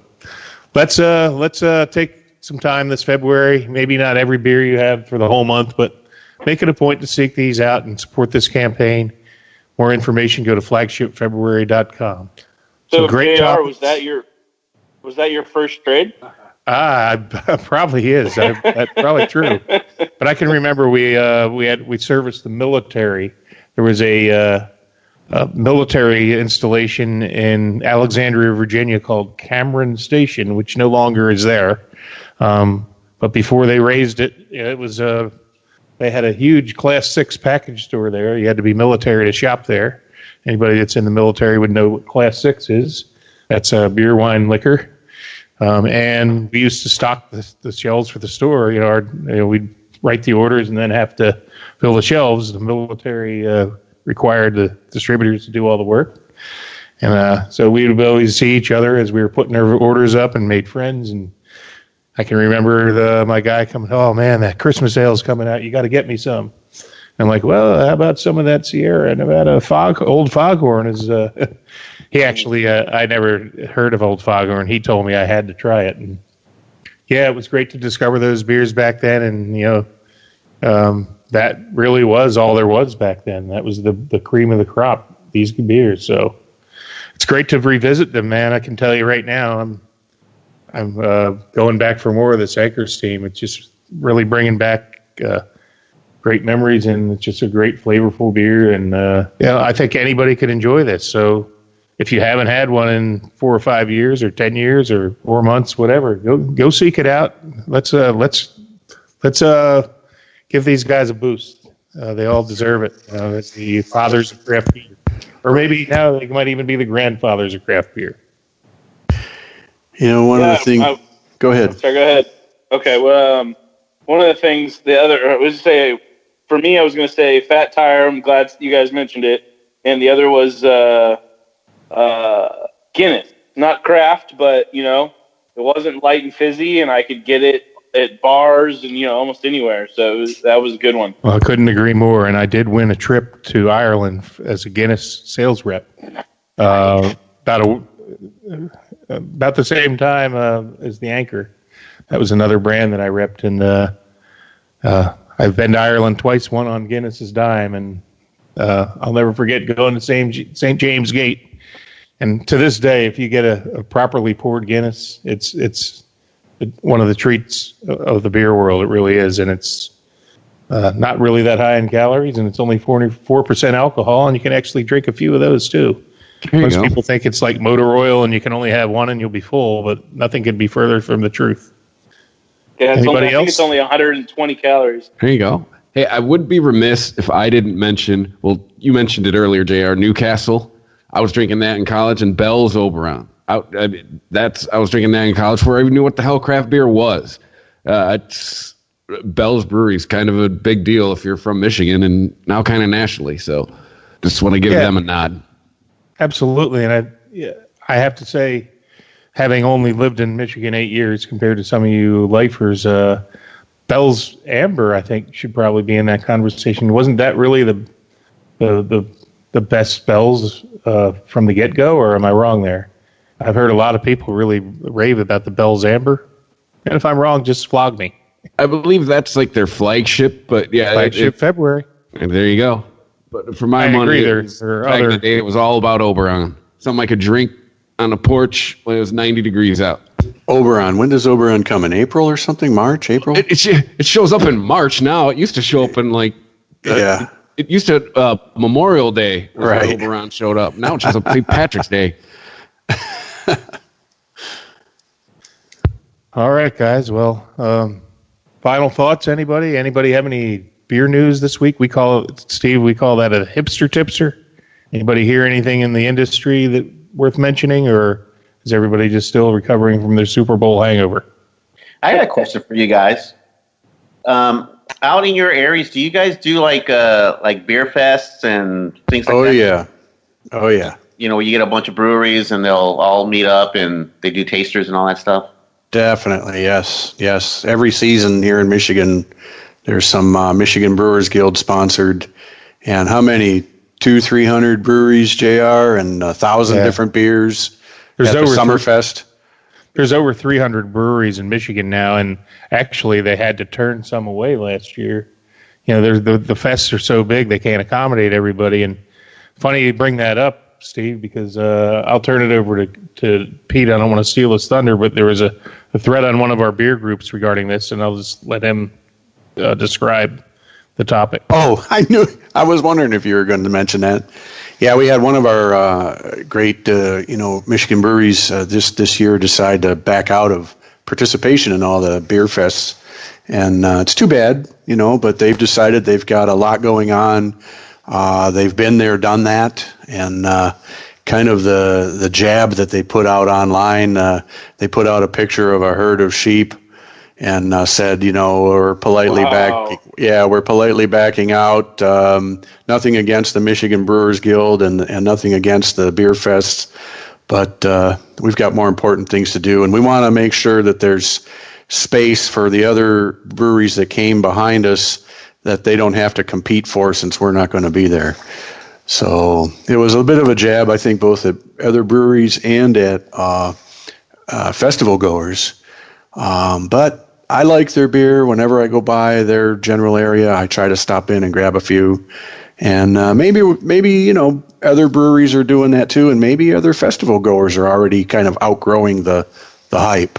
let's take some time this February. Maybe not every beer you have for the whole month, but make it a point to seek these out and support this campaign. More information, go to flagshipfebruary.com. So great JR, topics. was that your first trade? Probably is. That's probably true. But I can remember we serviced the military. There was a military installation in Alexandria, Virginia called Cameron Station, which no longer is there. But before they raised it, it was they had a huge Class 6 package store there. You had to be military to shop there. Anybody that's in the military would know what Class 6 is. That's beer, wine, liquor. And we used to stock the shelves for the store. We'd write the orders and then have to fill the shelves. The military required the distributors to do all the work. And so we would always see each other as we were putting our orders up and made friends. And I can remember my guy coming, "Oh, man, that Christmas ale's coming out. You got to get me some." I'm like, "Well, how about some of that Sierra Nevada Old Foghorn?" He actually, I never heard of Old Foghorn. He told me I had to try it. And yeah, it was great to discover those beers back then. And, that really was all there was back then. That was the cream of the crop, these beers. So it's great to revisit them, man. I can tell you right now, I'm going back for more of this Anchors team. It's just really bringing back great memories, and it's just a great flavorful beer. And, I think anybody could enjoy this. So if you haven't had one in 4 or 5 years or 10 years or 4 months, whatever, go seek it out. Let's give these guys a boost. They all deserve it. It's the fathers of craft beer, or maybe now they might even be the grandfathers of craft beer. One of the things. Go ahead. Sorry, go ahead. Okay. Well, one of the things, I was going to say Fat Tire. I'm glad you guys mentioned it, and the other was Guinness. Not craft, but it wasn't light and fizzy, and I could get it at bars and almost anywhere. So that was a good one. Well, I couldn't agree more. And I did win a trip to Ireland as a Guinness sales rep. About the same time as the Anchor. That was another brand that I repped, and I've been to Ireland twice, one on Guinness's dime, and I'll never forget going to St. James Gate. And to this day, if you get a properly poured Guinness, it's one of the treats of the beer world. It really is, and it's not really that high in calories, and it's only 44% alcohol, and you can actually drink a few of those too. Most people think it's like motor oil, and you can only have one and you'll be full, but nothing could be further from the truth. Yeah, I think it's only 120 calories. There you go. Hey, I would be remiss if I didn't mention, well, you mentioned it earlier, JR, Newcastle. I was drinking that in college, and Bell's Oberon. I was drinking that in college before I even knew what the hell craft beer was. Bell's Brewery is kind of a big deal if you're from Michigan, and now kind of nationally. So, just want to give them a nod. Absolutely, and I have to say, having only lived in Michigan 8 years compared to some of you lifers, Bell's Amber, I think, should probably be in that conversation. Wasn't that really the best Bell's from the get-go, or am I wrong there? I've heard a lot of people really rave about the Bell's Amber, and if I'm wrong, just flog me. I believe that's like their flagship, but yeah, flagship February. And there you go. But for my money, back in the day, it was all about Oberon. Something I could drink on a porch when it was 90 degrees out. Oberon. When does Oberon come? In April or something? March, April? It shows up in March now. It used to show up in It used to Memorial Day when Oberon showed up. Now it's just a St. Patrick's Day. All right, guys. Well, final thoughts. Anybody have any beer news this week? We call that a hipster tipster. Anybody hear anything in the industry that worth mentioning, or is everybody just still recovering from their Super Bowl hangover? I got a question for you guys. Out in your areas, do you guys do like beer fests and things like that? Oh yeah. You know, you get a bunch of breweries and they'll all meet up and they do tasters and all that stuff. Definitely, yes. Every season here in Michigan, there's some Michigan Brewers Guild sponsored, and how many? 200-300 breweries, JR, and 1,000 different beers. There's over Summerfest. There's over 300 breweries in Michigan now, and actually they had to turn some away last year. You know, the fests are so big they can't accommodate everybody. And funny you bring that up, Steve, because I'll turn it over to Pete. I don't want to steal his thunder, but there was a thread on one of our beer groups regarding this, and I'll just let him describe the topic. Oh, I was wondering if you were going to mention that. Yeah, we had one of our great, Michigan breweries this year decide to back out of participation in all the beer fests, and it's too bad, but they've decided they've got a lot going on. They've been there, done that, and kind of the jab that they put out online. They put out a picture of a herd of sheep and said, we're politely we're politely backing out. Nothing against the Michigan Brewers Guild and nothing against the beer fests, but we've got more important things to do, and we want to make sure that there's space for the other breweries that came behind us that they don't have to compete for since we're not going to be there. So it was a bit of a jab, I think, both at other breweries and at festival goers. But I like their beer. Whenever I go by their general area, I try to stop in and grab a few. And maybe other breweries are doing that too, and maybe other festival goers are already kind of outgrowing the hype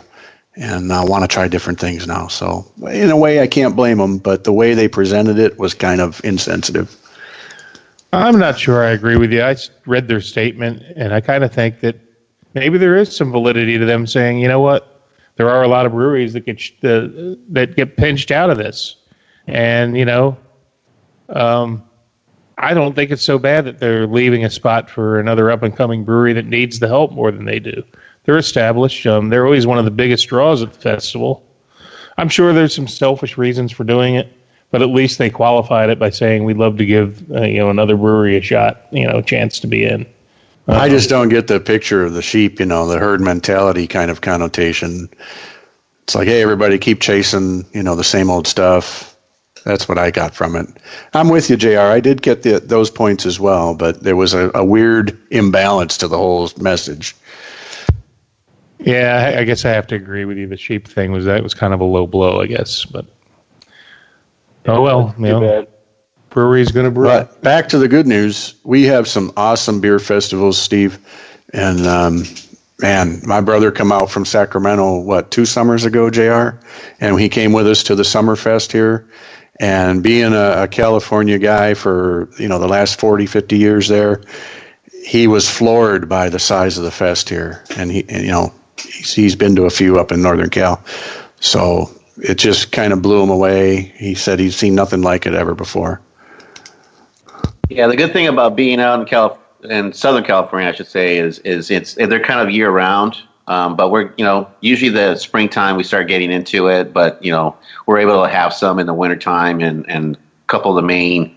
and want to try different things now. So in a way, I can't blame them, but the way they presented it was kind of insensitive. I'm not sure I agree with you. I read their statement, and I kind of think that maybe there is some validity to them saying, you know what? There are a lot of breweries that get pinched out of this, and I don't think it's so bad that they're leaving a spot for another up and coming brewery that needs the help more than they do. They're established. They're always one of the biggest draws at the festival. I'm sure there's some selfish reasons for doing it, but at least they qualified it by saying we'd love to give another brewery a shot, a chance to be in. I just don't get the picture of the sheep, the herd mentality kind of connotation. It's like, hey, everybody keep chasing, the same old stuff. That's what I got from it. I'm with you, JR. I did get those points as well, but there was a weird imbalance to the whole message. Yeah, I guess I have to agree with you. The sheep thing was kind of a low blow, I guess. But bad. Brewery's going to brew. But back to the good news. We have some awesome beer festivals, Steve. And, man, my brother come out from Sacramento, 2 summers ago, JR? And he came with us to the Summerfest here. And being a California guy for, the last 40, 50 years there, he was floored by the size of the fest here. And he's been to a few up in Northern Cal. So it just kind of blew him away. He said he's seen nothing like it ever before. Yeah, the good thing about being out in in Southern California, I should say, is they're kind of year round. But we're, usually the springtime we start getting into it, but, we're able to have some in the wintertime and a couple of the main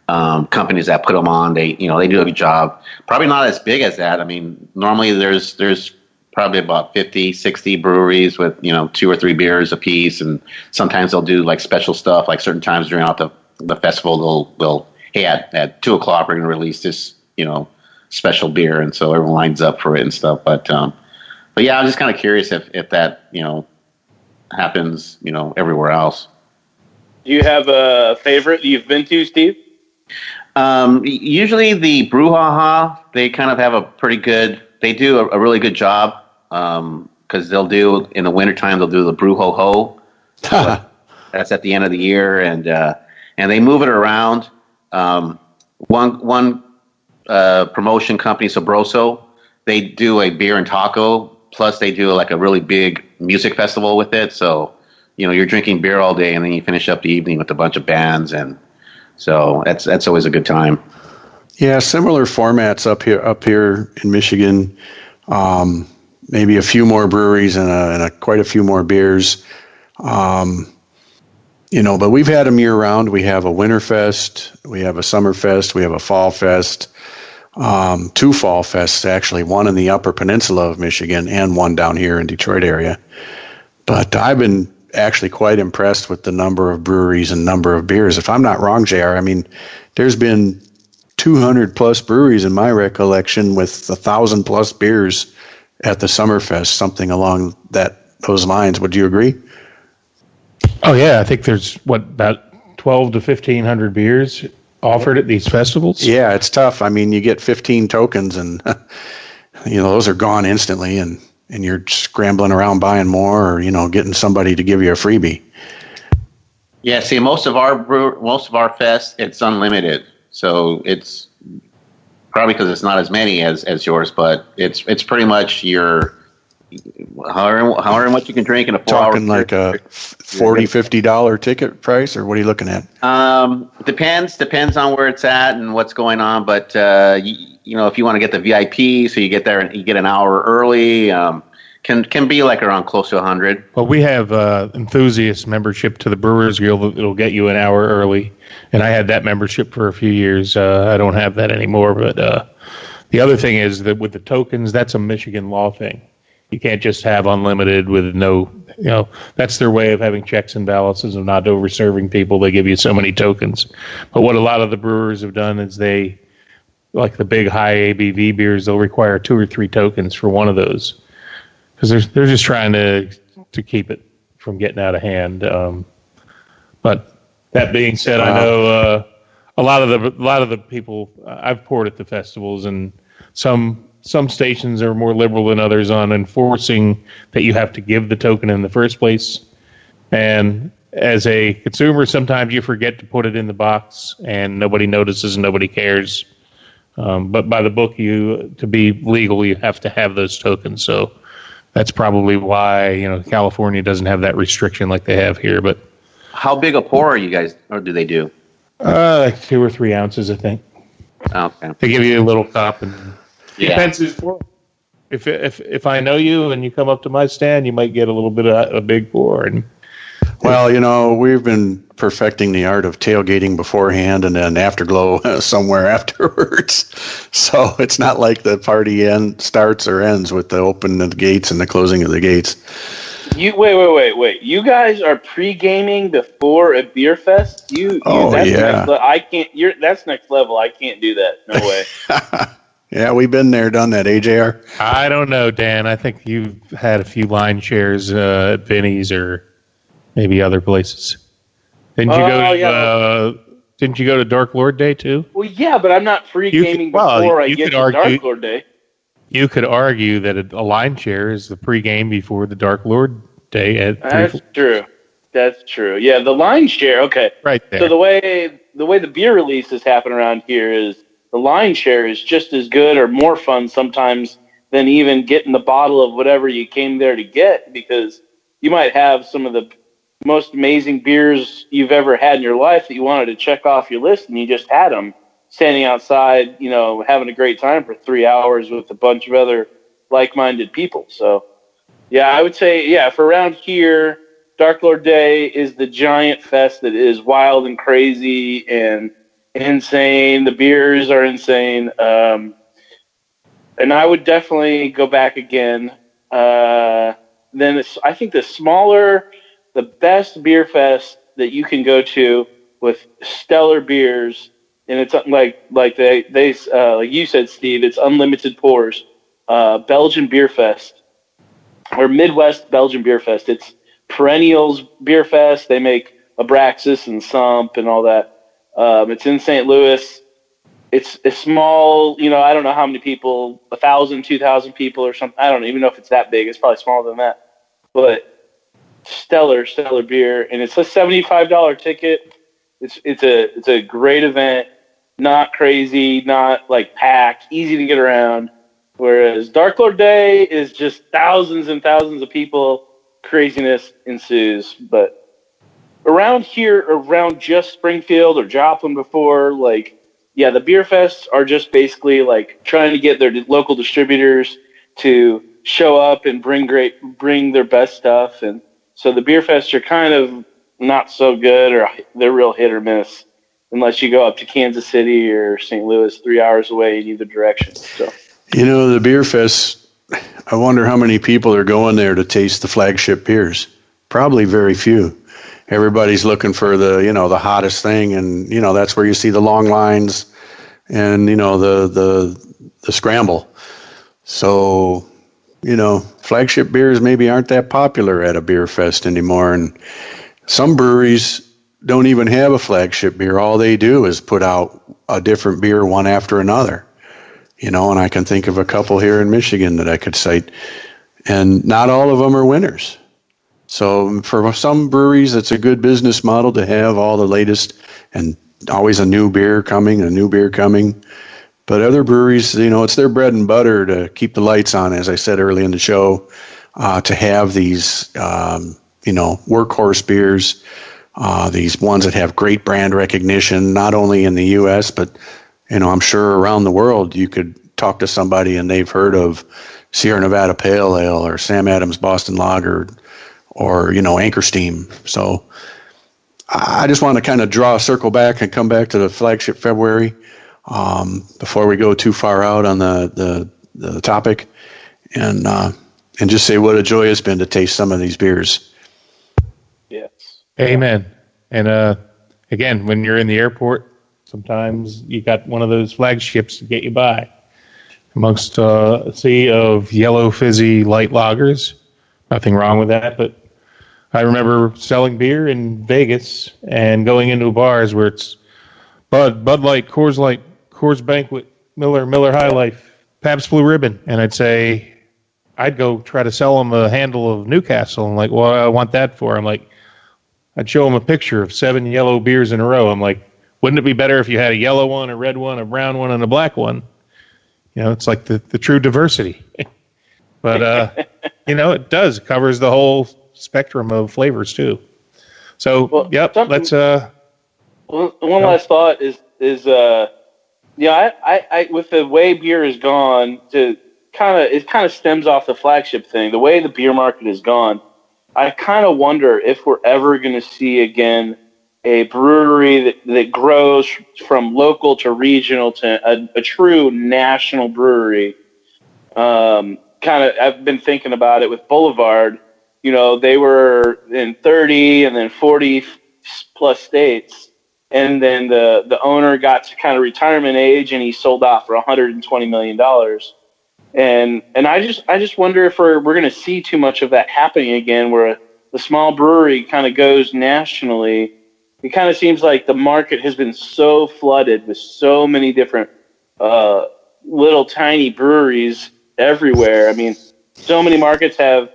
companies that put them on, they do a good job. Probably not as big as that. I mean, normally there's probably about 50, 60 breweries with, 2 or 3 beers a piece. And sometimes they'll do like special stuff, like certain times during the festival, they'll hey, at 2 o'clock, we're going to release this, special beer. And so everyone lines up for it and stuff. But yeah, I'm just kind of curious if that, happens, everywhere else. Do you have a favorite you've been to, Steve? Usually the Brouhaha, they kind of have a pretty good, they do a really good job. Cause they'll do in the wintertime, they'll do the Brew Ho Ho. That's at the end of the year. And they move it around. One promotion company, Sabroso, they do a beer and taco. Plus they do like a really big music festival with it. So, you're drinking beer all day and then you finish up the evening with a bunch of bands. And so that's always a good time. Yeah. Similar formats up here in Michigan. Maybe a few more breweries and quite a few more beers. But we've had them year round. We have a winter fest, we have a summer fest, we have a fall fest, 2 fall fests actually, one in the Upper Peninsula of Michigan and one down here in Detroit area. But I've been actually quite impressed with the number of breweries and number of beers. If I'm not wrong, JR, I mean, there's been 200 plus breweries in my recollection with 1,000 plus beers at the Summerfest, something along those lines. Would you agree? Oh yeah, I think there's about 12 to 1,500 beers offered at these festivals. Yeah, it's tough. I mean, you get 15 tokens, and those are gone instantly, and you're scrambling around buying more, or getting somebody to give you a freebie. Yeah, see, most of our fest, it's unlimited, so it's probably because it's not as many as yours, but it's pretty much your however much you can drink in a 4 hour. Talking like a $40, $50 ticket price, or what are you looking at? Depends on where it's at and what's going on. But if you want to get the VIP, so you get there and you get an hour early, can be like around close to 100. Well, we have enthusiast membership to the Brewers Guild. It'll get you an hour early, and I had that membership for a few years. I don't have that anymore. But the other thing is that with the tokens, that's a Michigan law thing. You can't just have unlimited with no, that's their way of having checks and balances of not over-serving people. They give you so many tokens. But what a lot of the brewers have done is they, like the big high ABV beers, they'll require 2 or 3 tokens for one of those. Because they're just trying to keep it from getting out of hand. But that being said, I know a lot of the people I've poured at the festivals, and some stations are more liberal than others on enforcing that you have to give the token in the first place. And as a consumer, sometimes you forget to put it in the box, and nobody notices and nobody cares. But by the book, to be legal, you have to have those tokens. So that's probably why California doesn't have that restriction like they have here. But how big a pour are you guys, or do they do? Like 2 or 3 ounces, I think. Okay. They give you a little cup, and depends who's pour. If I know you and you come up to my stand, you might get a little bit of a big pour. And well, we've been perfecting the art of tailgating beforehand and then afterglow somewhere afterwards. So it's not like the party starts or ends with the opening of the gates and the closing of the gates. Wait. You guys are pre-gaming before a beer fest? That's yeah. I can't. That's next level. I can't do that. No way. Yeah, we've been there, done that, AJR. I don't know, Dan. I think you've had a few line shares at Vinny's or maybe other places. Didn't you go to Dark Lord Day too? Well, yeah, but I'm not pre-gaming before I get to Dark Lord Day. You could argue that a line share is the pre-game before the Dark Lord Day at. That's true. That's true. Yeah, the line share. Okay, right there. So the way the beer releases happen around here is the line share is just as good or more fun sometimes than even getting the bottle of whatever you came there to get, because you might have some of the most amazing beers you've ever had in your life that you wanted to check off your list, and you just had them. standing outside, having a great time for 3 hours with a bunch of other like-minded people. So, yeah, I would say, for around here, Dark Lord Day is the giant fest that is wild and crazy and insane. The beers are insane. And I would definitely go back again. I think the best beer fest that you can go to with stellar beers, and it's like you said, Steve, it's unlimited pours. Belgian Beer Fest, or Midwest Belgian Beer Fest. It's Perennials Beer Fest. They make Abraxas and Sump and all that. It's in St. Louis. It's a small, I don't know how many people, 1,000, 2,000 people or something. I don't even know if it's that big. It's probably smaller than that. But stellar beer, and it's a $75 ticket. It's a great event, not crazy, not like packed, easy to get around. Whereas Dark Lord Day is just thousands and thousands of people, craziness ensues. But around here, around just Springfield or Joplin before, the beer fests are just basically like trying to get their local distributors to show up and bring their best stuff. And so the beer fests are kind of not so good, or they're real hit or miss, unless you go up to Kansas City or St. Louis, 3 hours away in either direction. So, the beer fest, I wonder how many people are going there to taste the flagship beers. Probably very few. Everybody's looking for the hottest thing, and that's where you see the long lines and the scramble. So flagship beers maybe aren't that popular at a beer fest anymore, and some breweries don't even have a flagship beer. All they do is put out a different beer one after another. And I can think of a couple here in Michigan that I could cite, and not all of them are winners. So for some breweries, it's a good business model to have all the latest and always a new beer coming. But other breweries, it's their bread and butter to keep the lights on, as I said early in the show, to have these, workhorse beers, these ones that have great brand recognition, not only in the U.S., but, I'm sure around the world. You could talk to somebody and they've heard of Sierra Nevada Pale Ale or Sam Adams Boston Lager or, Anchor Steam. So I just want to kind of draw a circle back and come back to the flagship February before we go too far out on the topic, and just say what a joy it's been to taste some of these beers. Yes. Amen. And again, when you're in the airport, sometimes you got one of those flagships to get you by amongst a sea of yellow fizzy light lagers. Nothing wrong with that, but I remember selling beer in Vegas and going into bars where it's Bud Light, Coors Banquet, Miller High Life, Pabst Blue Ribbon, and I'd go try to sell them a handle of Newcastle. I'm like, well, I want that for. I'd show them a picture of 7 yellow beers in a row. I'm like, wouldn't it be better if you had a yellow one, a red one, a brown one, and a black one? It's like the true diversity. But, it does. It covers the whole spectrum of flavors, too. So, let's... One last thought is I with the way beer is gone, it kind of stems off the flagship thing. The way the beer market is gone, I kind of wonder if we're ever going to see again a brewery that grows from local to regional to a true national brewery. I've been thinking about it with Boulevard. They were in 30 and then 40 plus states. And then the owner got to kind of retirement age, and he sold off for $120 million. And I just wonder if we're going to see too much of that happening again, where the small brewery kind of goes nationally. It kind of seems like the market has been so flooded with so many different little tiny breweries everywhere. I mean, so many markets have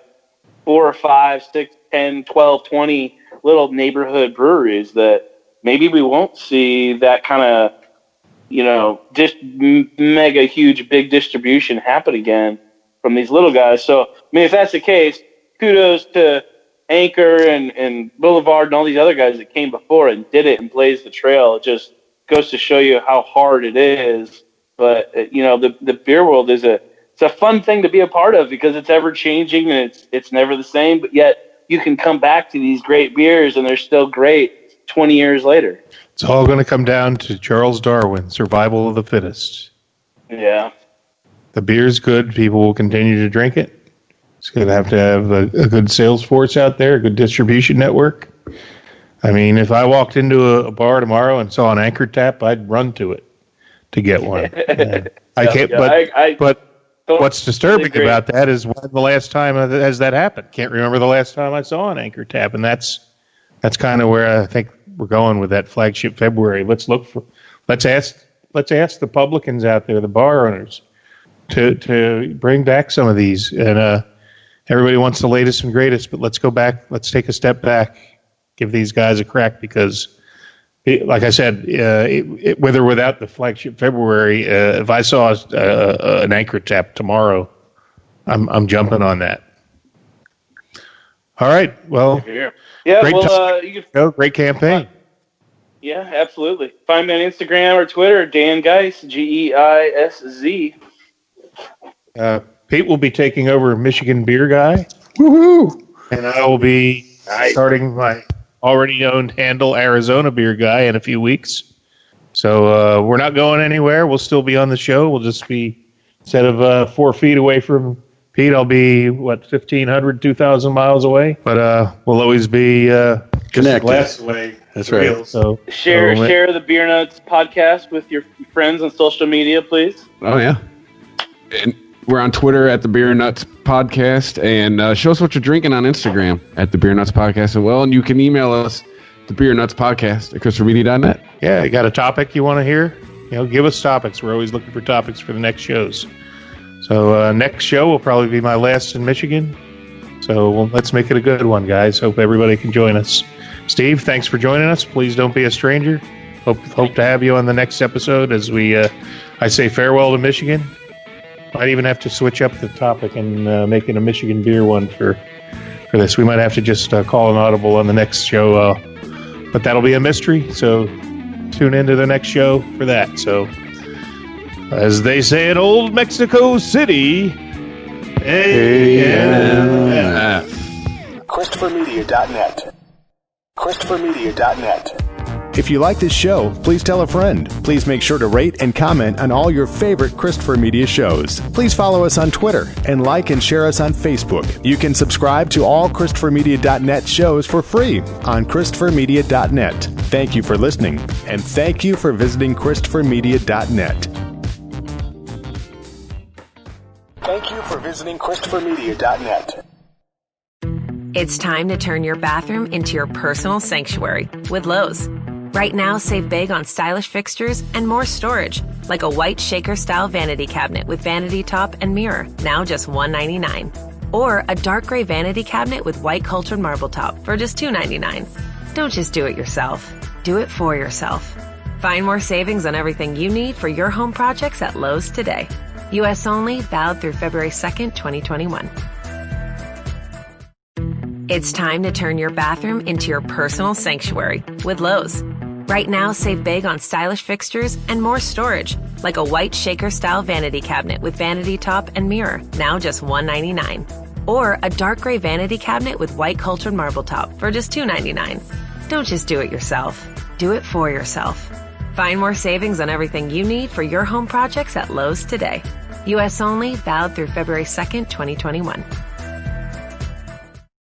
4 or 5, 6, 10, 12, 20 little neighborhood breweries that maybe we won't see that kind of, mega huge big distribution happen again from these little guys. So, I mean, if that's the case, kudos to Anchor and Boulevard and all these other guys that came before and did it and blazed the trail. goes to show you how hard it is. But the beer world it's a fun thing to be a part of because it's ever changing and it's never the same. But yet you can come back to these great beers and they're still great 20 years later. It's all going to come down to Charles Darwin, survival of the fittest. Yeah. The beer's good. People will continue to drink it. It's going to have a good sales force out there, a good distribution network. I mean, if I walked into a bar tomorrow and saw an Anchor Tap, I'd run to it to get one. I can't. But what's disturbing about that is when the last time has that happened? Can't remember the last time I saw an Anchor Tap, and that's kind of where I think we're going with that flagship February. Let's ask the publicans out there, the bar owners, to bring back some of these. And everybody wants the latest and greatest, but let's go back. Let's take a step back. Give these guys a crack because, like I said, with or without the flagship February, if I saw an Anchor Tap tomorrow, I'm jumping on that. All right. Well, great campaign. Yeah, absolutely. Find me on Instagram or Twitter, Dan Geis, Geisz. Pete will be taking over Michigan Beer Guy. Woohoo! And I will be starting my already owned handle, Arizona Beer Guy, in a few weeks. So we're not going anywhere. We'll still be on the show. We'll just be, instead of 4 feet away from Pete, I'll be, 1,500, 2,000 miles away. But we'll always be connected. Glass away. That's right. Real, so share the Beer Nuts podcast with your friends on social media, please. Oh, yeah. And we're on Twitter at the Beer Nuts Podcast, and show us what you're drinking on Instagram at the Beer Nuts Podcast as well. And you can email us, the Beer Nuts Podcast at ChristopherMedia.net. Yeah, you got a topic you want to hear? Give us topics. We're always looking for topics for the next shows. So next show will probably be my last in Michigan. So let's make it a good one, guys. Hope everybody can join us. Steve, thanks for joining us. Please don't be a stranger. Hope to have you on the next episode as I say farewell to Michigan. Might even have to switch up the topic and make it a Michigan beer one for this. We might have to just call an audible on the next show, but that'll be a mystery. So tune into the next show for that. So as they say in old Mexico City, AMF. ChristopherMedia.net. ChristopherMedia.net. If you like this show, please tell a friend. Please make sure to rate and comment on all your favorite Christopher Media shows. Please follow us on Twitter and like and share us on Facebook. You can subscribe to all ChristopherMedia.net shows for free on ChristopherMedia.net. Thank you for listening, and thank you for visiting ChristopherMedia.net. Thank you for visiting ChristopherMedia.net. It's time to turn your bathroom into your personal sanctuary with Lowe's. Right now, save big on stylish fixtures and more storage, like a white shaker-style vanity cabinet with vanity top and mirror, now just $199. Or a dark gray vanity cabinet with white cultured marble top for just $299. Don't just do it yourself. Do it for yourself. Find more savings on everything you need for your home projects at Lowe's today. U.S. only, valid through February 2nd, 2021. It's time to turn your bathroom into your personal sanctuary with Lowe's. Right now, save big on stylish fixtures and more storage, like a white shaker-style vanity cabinet with vanity top and mirror, now just $199. Or a dark gray vanity cabinet with white cultured marble top for just $299. Don't just do it yourself. Do it for yourself. Find more savings on everything you need for your home projects at Lowe's today. U.S. only, valid through February 2nd, 2021.